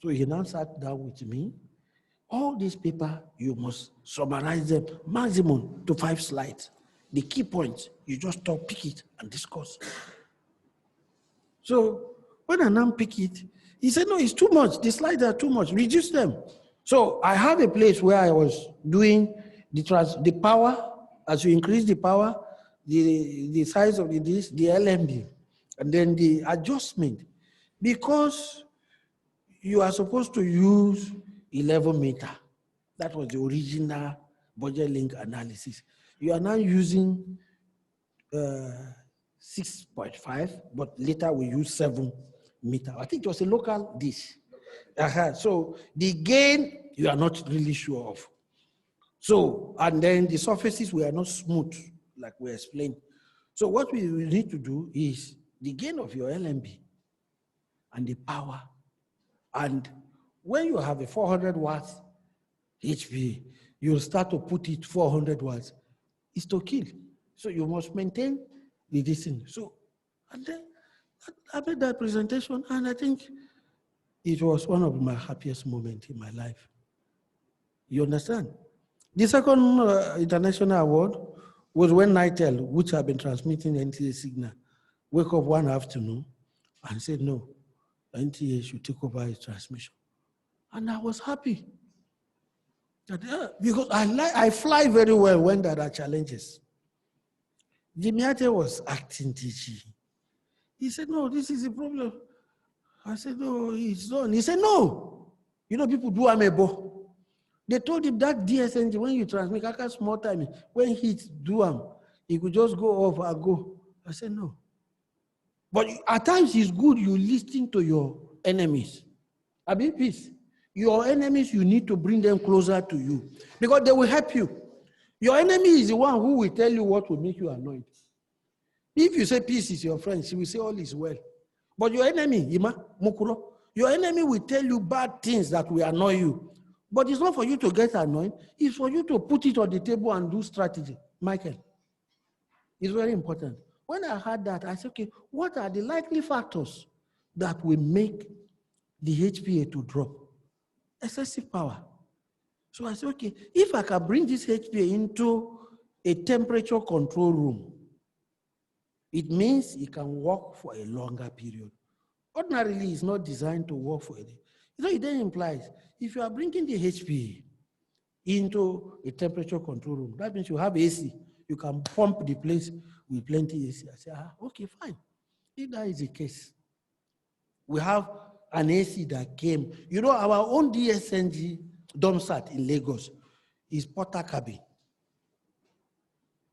So he now sat down with me. All these papers, you must summarize them maximum to 5 slides. The key points, you just talk, pick it, and discuss. So when I now pick it, he said, no, it's too much. The slides are too much. Reduce them. So I have a place where I was doing the power. As you increase the power, the size of the disc, the LMB, and then the adjustment. Because you are supposed to use 11 meter. That was the original budget link analysis. You are now using 6.5, but later we use 7 meter. I think it was a local dish. So the gain, you are not really sure of. So, and then the surfaces were not smooth, like we explained. So what we will need to do is the gain of your LMB and the power. And when you have a 400 watts HP, you'll start to put it 400 watts. It's to kill. So you must maintain the distance. So, and then I made that presentation, and I think it was one of my happiest moments in my life. You understand? The second international award was when Nitel, which had been transmitting NTA signal, wake up one afternoon and said, no, NTA should take over its transmission. And I was happy. That, because I fly very well when there are challenges. Jimiate was acting DG. He said, no, this is a problem. I said, no, it's done. He said, no. You know, people do amebo. They told him that DSNG, when you transmit, I got small time. When he do he could just go off and go. I said, no. But at times it's good you listen to your enemies. I mean, peace. Your enemies, you need to bring them closer to you because they will help you. Your enemy is the one who will tell you what will make you annoyed. If you say peace is your friend, she will say all is well. But your enemy, Ima, Mukuro, your enemy will tell you bad things that will annoy you. But it's not for you to get annoyed. It's for you to put it on the table and do strategy. Michael, it's very important. When I heard that, I said, okay, what are the likely factors that will make the HPA to drop? Excessive power. So I said, okay, if I can bring this HPA into a temperature control room, it means it can work for a longer period. Ordinarily, it's not designed to work for a day. So it then implies if you are bringing the HPA into a temperature control room, that means you have AC. You can pump the place with plenty AC. I say, okay, fine. If that is the case, we have an AC that came. You know, our own DSNG domsat in Lagos is porter cabin.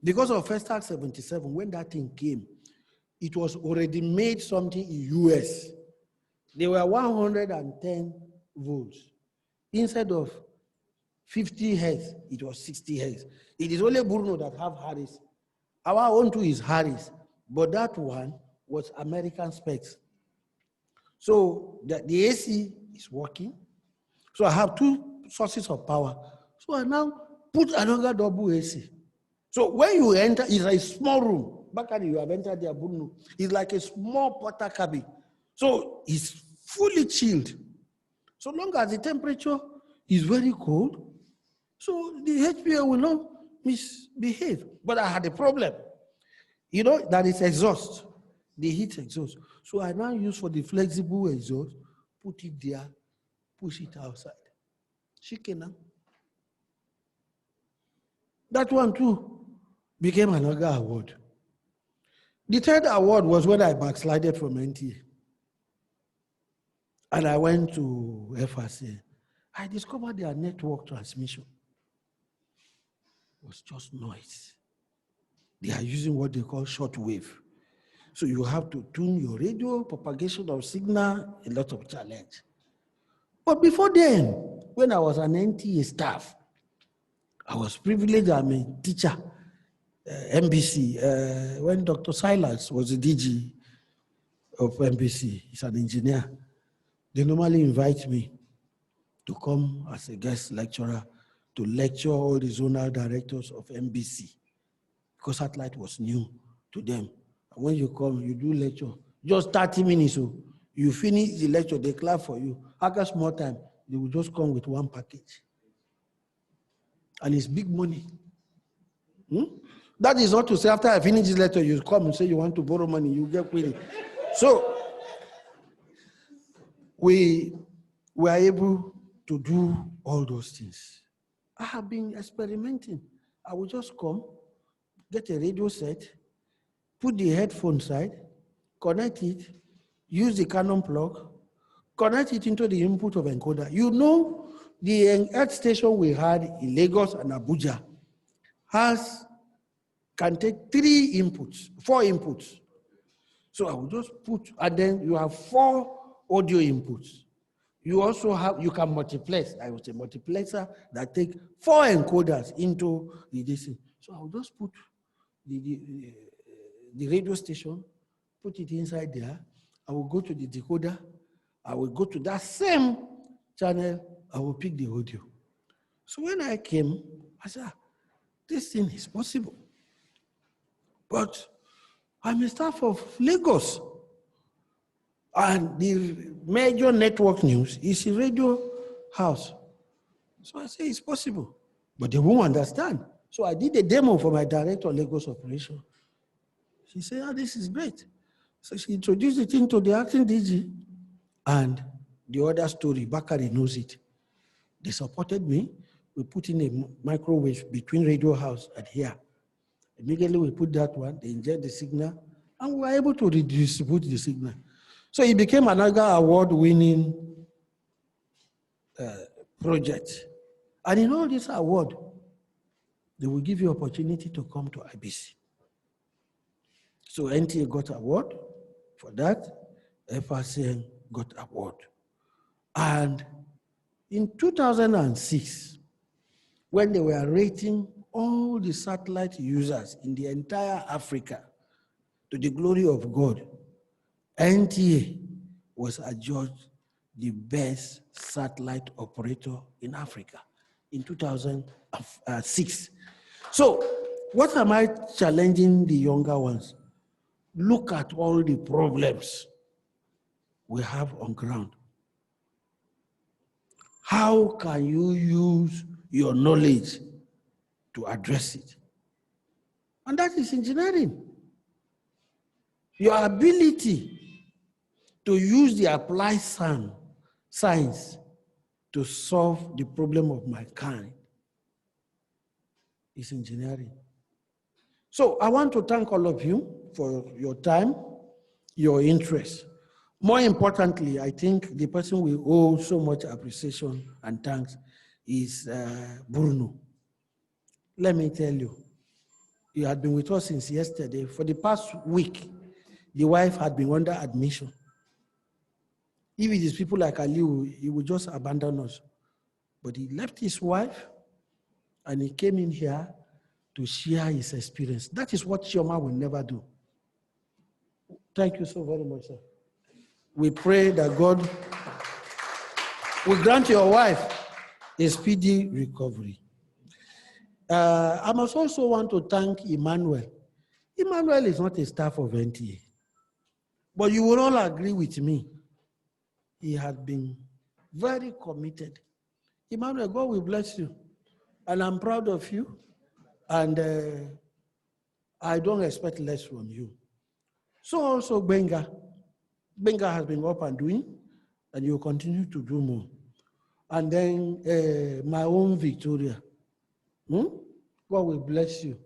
Because of First Act 77, when that thing came, it was already made something in US. They were 110 volts. Instead of 50 hertz, it was 60 hertz. It is only Bruno that have Harris. Our own too is Harris, but that one was American specs. So the AC is working. So I have two sources of power. So I now put another double AC. So when you enter, it's a small room. Back when you have entered there, Bruno, it's like a small porter cabin. So it's fully chilled. So long as the temperature is very cold, so the HPA will not misbehave. But I had a problem. You know, that is exhaust, the heat exhaust. So I now use for the flexible exhaust, put it there, push it outside. Chicken. That one too became another award. The third award was when I backslided from NTA. And I went to FRC. I discovered their network transmission was just noise. They are using what they call shortwave. So you have to tune your radio, propagation of signal, a lot of challenge. But before then, when I was an NTA staff, I was privileged, I'm a teacher, MBC, when Dr. Silas was the DG of MBC, he's an engineer, they normally invite me to come as a guest lecturer to lecture all the zonal directors of MBC because satellite was new to them. And when you come, you do lecture, just 30 minutes. So you finish the lecture, they clap for you. After small time, they will just come with one package. And it's big money. That is not to say after I finish this lecture, you come and say you want to borrow money, you get query. So we were able to do all those things. I have been experimenting. I will just come, get a radio set, put the headphone side, connect it, use the Canon plug, connect it into the input of encoder. You know, the earth station we had in Lagos and Abuja can take 4 inputs. So I will just put, and then you have 4 audio inputs. You also have, you can multiplex. I would say multiplexer that take 4 encoders into the DC. So I will just put the radio station, put it inside there. I will go to the decoder. I will go to that same channel. I will pick the audio. So when I came, I said, this thing is possible. But I'm a staff of Lagos. And the major network news is a radio house. So I say it's possible, but they won't understand. So I did a demo for my director of Lagos operation. She said, this is great. So she introduced the thing to the acting DG, and the other story, Bakari knows it. They supported me. We put in a microwave between radio house and here. Immediately we put that one, they inject the signal, and we were able to redistribute the signal. So it became another award-winning project. And in all this award, they will give you opportunity to come to IBC. So NTA got award for that, FRCN got award. And In 2006, when they were rating all the satellite users in the entire Africa to the glory of God, NTA was adjudged the best satellite operator in Africa in 2006. So what am I challenging the younger ones? Look at all the problems we have on ground. How can you use your knowledge to address it? And that is engineering. Your ability to use the applied science to solve the problem of mankind is engineering. So I want to thank all of you for your time, your interest. More importantly, I think the person we owe so much appreciation and thanks is Bruno. Let me tell you, he had been with us since yesterday. For the past week, the wife had been under admission. If it is people like Aliu, he would just abandon us. But he left his wife and he came in here to share his experience. That is what Chioma will never do. Thank you so very much, sir. We pray that God will grant your wife a speedy recovery. I must also want to thank Emmanuel. Emmanuel is not a staff of NTA, but you will all agree with me. He had been very committed. Emmanuel, God will bless you. And I'm proud of you. And I don't expect less from you. So also Benga. Benga has been up and doing, and you will continue to do more. And then my own Victoria. God will bless you.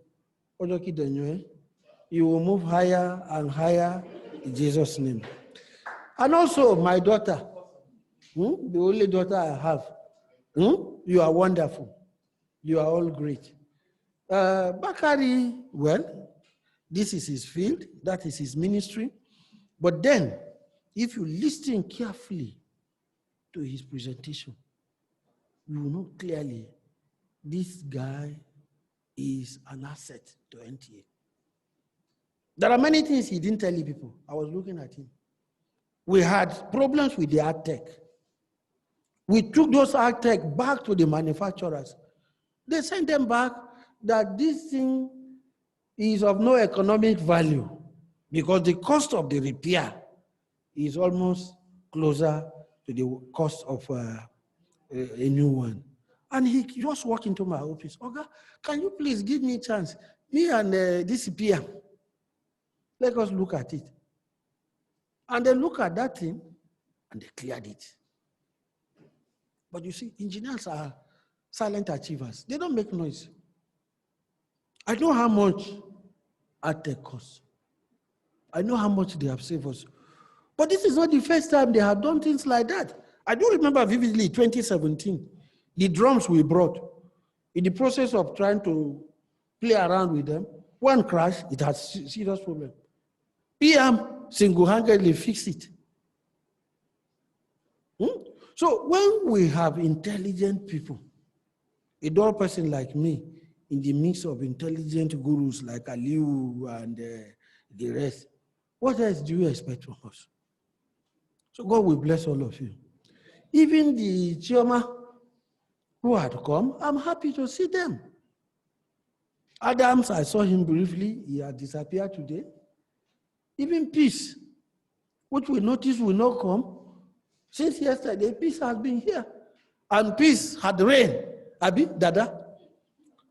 You will move higher and higher in Jesus' name. And also my daughter, the only daughter I have. You are wonderful. You are all great. Bakari, well, this is his field, that is his ministry. But then, if you listen carefully to his presentation, you will know clearly this guy is an asset to NTA. There are many things he didn't tell you people. I was looking at him. We had problems with the art tech. We took those art tech back to the manufacturers. They sent them back that this thing is of no economic value because the cost of the repair is almost closer to the cost of a new one. And he just walked into my office. Oga, can you please give me a chance? Me and this PM, let us look at it. And they look at that thing and they cleared it. But you see, engineers are silent achievers. They don't make noise. I know how much art tech costs. I know how much they have saved us. But this is not the first time they have done things like that. I do remember vividly 2017, the drums we brought. In the process of trying to play around with them, one crashed, it had serious problem. PM single-handedly fixed it. So when we have intelligent people, a dull person like me, in the mix of intelligent gurus like Aliu and the rest, what else do you expect from us? So God will bless all of you. Even the Chioma who had come, I'm happy to see them. Adams, I saw him briefly. He had disappeared today. Even Peace, which we noticed will not come. Since yesterday, Peace has been here. And Peace had rain. Abi, Dada.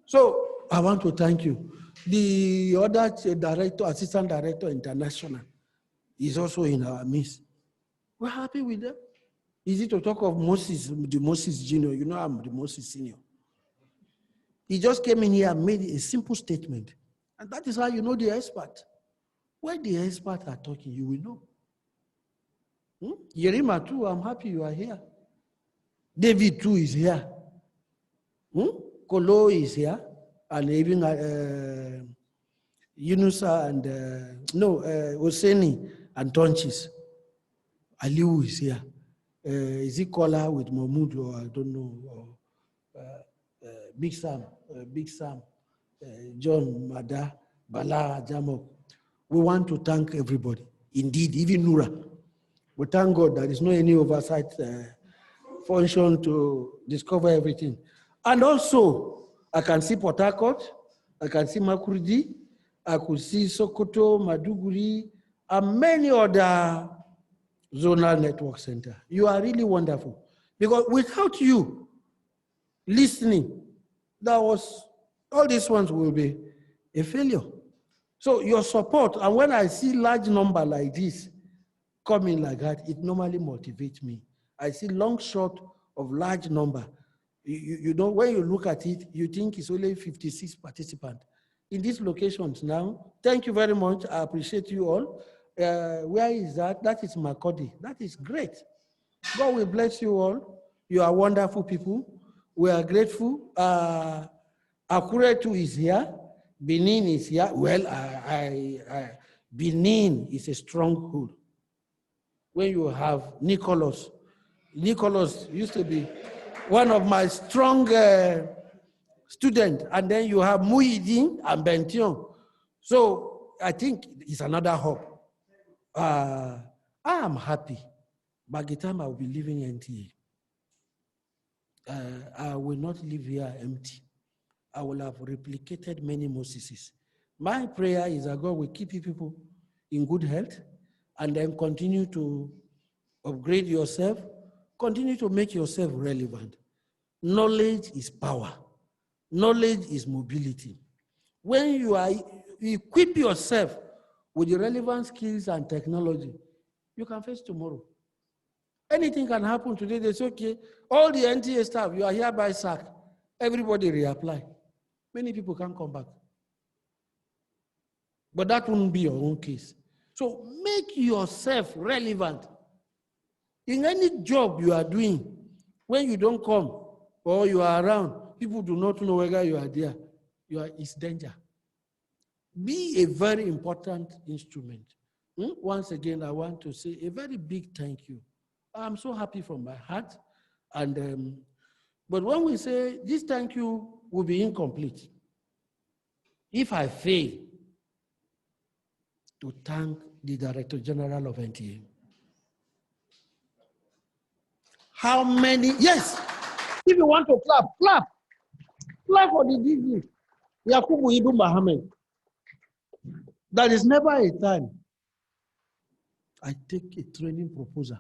So I want to thank you. The other director, assistant director international, is also in our midst. We're happy with them. Easy to talk of Moses, the Moses junior. You know I'm the Moses senior. He just came in here and made a simple statement. And that is how you know the expert. When the experts are talking, you will know. Yerima too, I'm happy you are here. David too is here. Kolo is here. And even Yunusa and, Oseni and Tonchis. Aliu is here. is it Kola with Mahmoud or I don't know, or Big Sam, John, Mada, Bala, Jamo. We want to thank everybody. Indeed, even Nura. We thank God there is no any oversight function to discover everything. And also, I can see Port Harcourt, I can see Makurdi, I could see Sokoto, Maduguri, and many other zonal network center. You are really wonderful. Because without you listening, all these ones will be a failure. So your support, and when I see large number like this coming like that, it normally motivates me. I see long shot of large number. You know, when you look at it, you think it's only 56 participants. In these locations now, thank you very much. I appreciate you all. Where is that? That is Makodi. That is great. God will bless you all. You are wonderful people. We are grateful. Akure too is here. Benin is here. Well, Benin is a stronghold. When you have Nicholas used to be one of my strong students, and then you have Muhyiddin and Bention. So I think it's another hope. I am happy. By the time I will be leaving NTA, I will not live here empty. I will have replicated many Moses. My prayer is that God will keep you people in good health and then continue to upgrade yourself, continue to make yourself relevant. Knowledge is power. Knowledge is mobility. When you equip yourself with the relevant skills and technology, you can face tomorrow. Anything can happen today. They say, okay, all the NTA staff, you are hereby sacked. Everybody reapply. Many people can't come back. But that wouldn't be your own case. So make yourself relevant. In any job you are doing, when you don't come or you are around, people do not know whether you are there. It's danger. Be a very important instrument. Once again, I want to say a very big thank you. I'm so happy from my heart. And but when we say this thank you will be incomplete, if I fail to thank the Director General of NTA. How many? Yes. If you want to clap, clap. Clap for the DG, Yakubu Ibu Mohammed. There is never a time I take a training proposal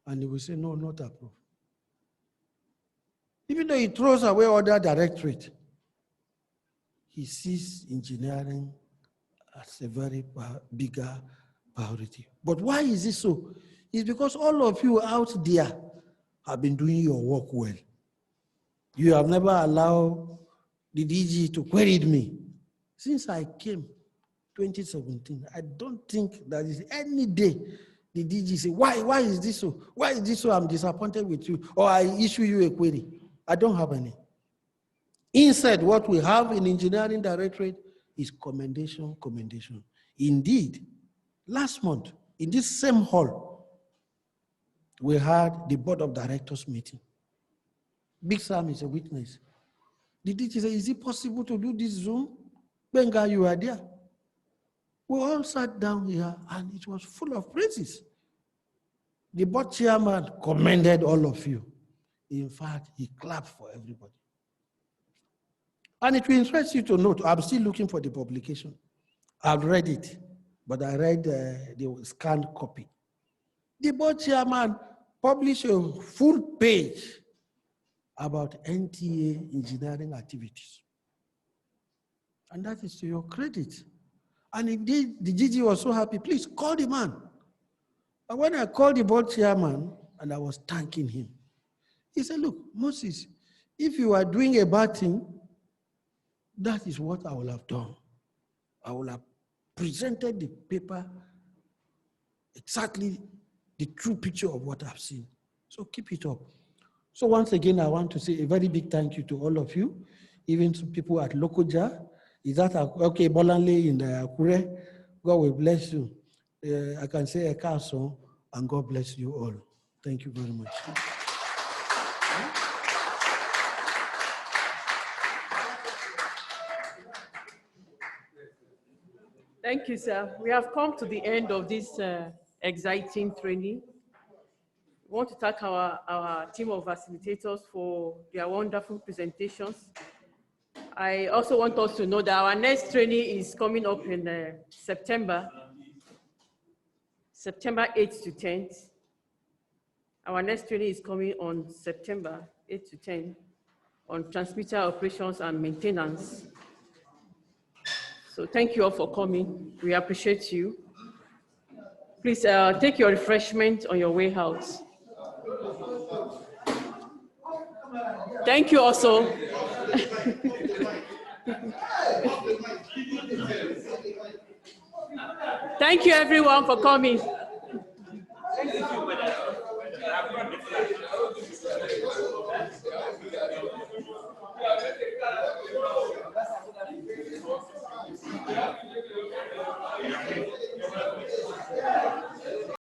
and he will say, no, not approved. Even though he throws away other directorate, he sees engineering as a very bigger priority. But why is it so? It's because all of you out there have been doing your work well. You have never allowed the DG to query me. Since I came, 2017, I don't think there is any day the DG say, why is this so? Why is this so? I'm disappointed with you, or I issue you a query. I don't have any. Instead, what we have in engineering directorate is commendation. Indeed, last month, in this same hall, we had the board of directors meeting. Big Sam is a witness. The DG said, is it possible to do this Zoom? Benga, you are there. We all sat down here and it was full of praises. The board chairman commended all of you. In fact, he clapped for everybody. And it will interest you to note, I'm still looking for the publication. I've read it, but I read the scanned copy. The board chairman published a full page about NTA engineering activities. And that is to your credit. And indeed, the GG was so happy, please call the man. And when I called the board chairman and I was thanking him, he said, look, Moses, if you are doing a bad thing, that is what I will have done. I will have presented the paper exactly the true picture of what I've seen. So keep it up. So once again, I want to say a very big thank you to all of you, even to people at Lokoja. Is that okay? Bolanle in Akure, God will bless you. I can say a castle, and God bless you all. Thank you very much. Thank you, sir. We have come to the end of this exciting training. We want to thank our team of facilitators for their wonderful presentations. I also want us to know that our next training is coming up in September 8th to 10th. Our next training is coming on September 8th to 10th on transmitter operations and maintenance. So thank you all for coming. We appreciate you. Please take your refreshment on your way out. Thank you also. Thank you everyone for coming.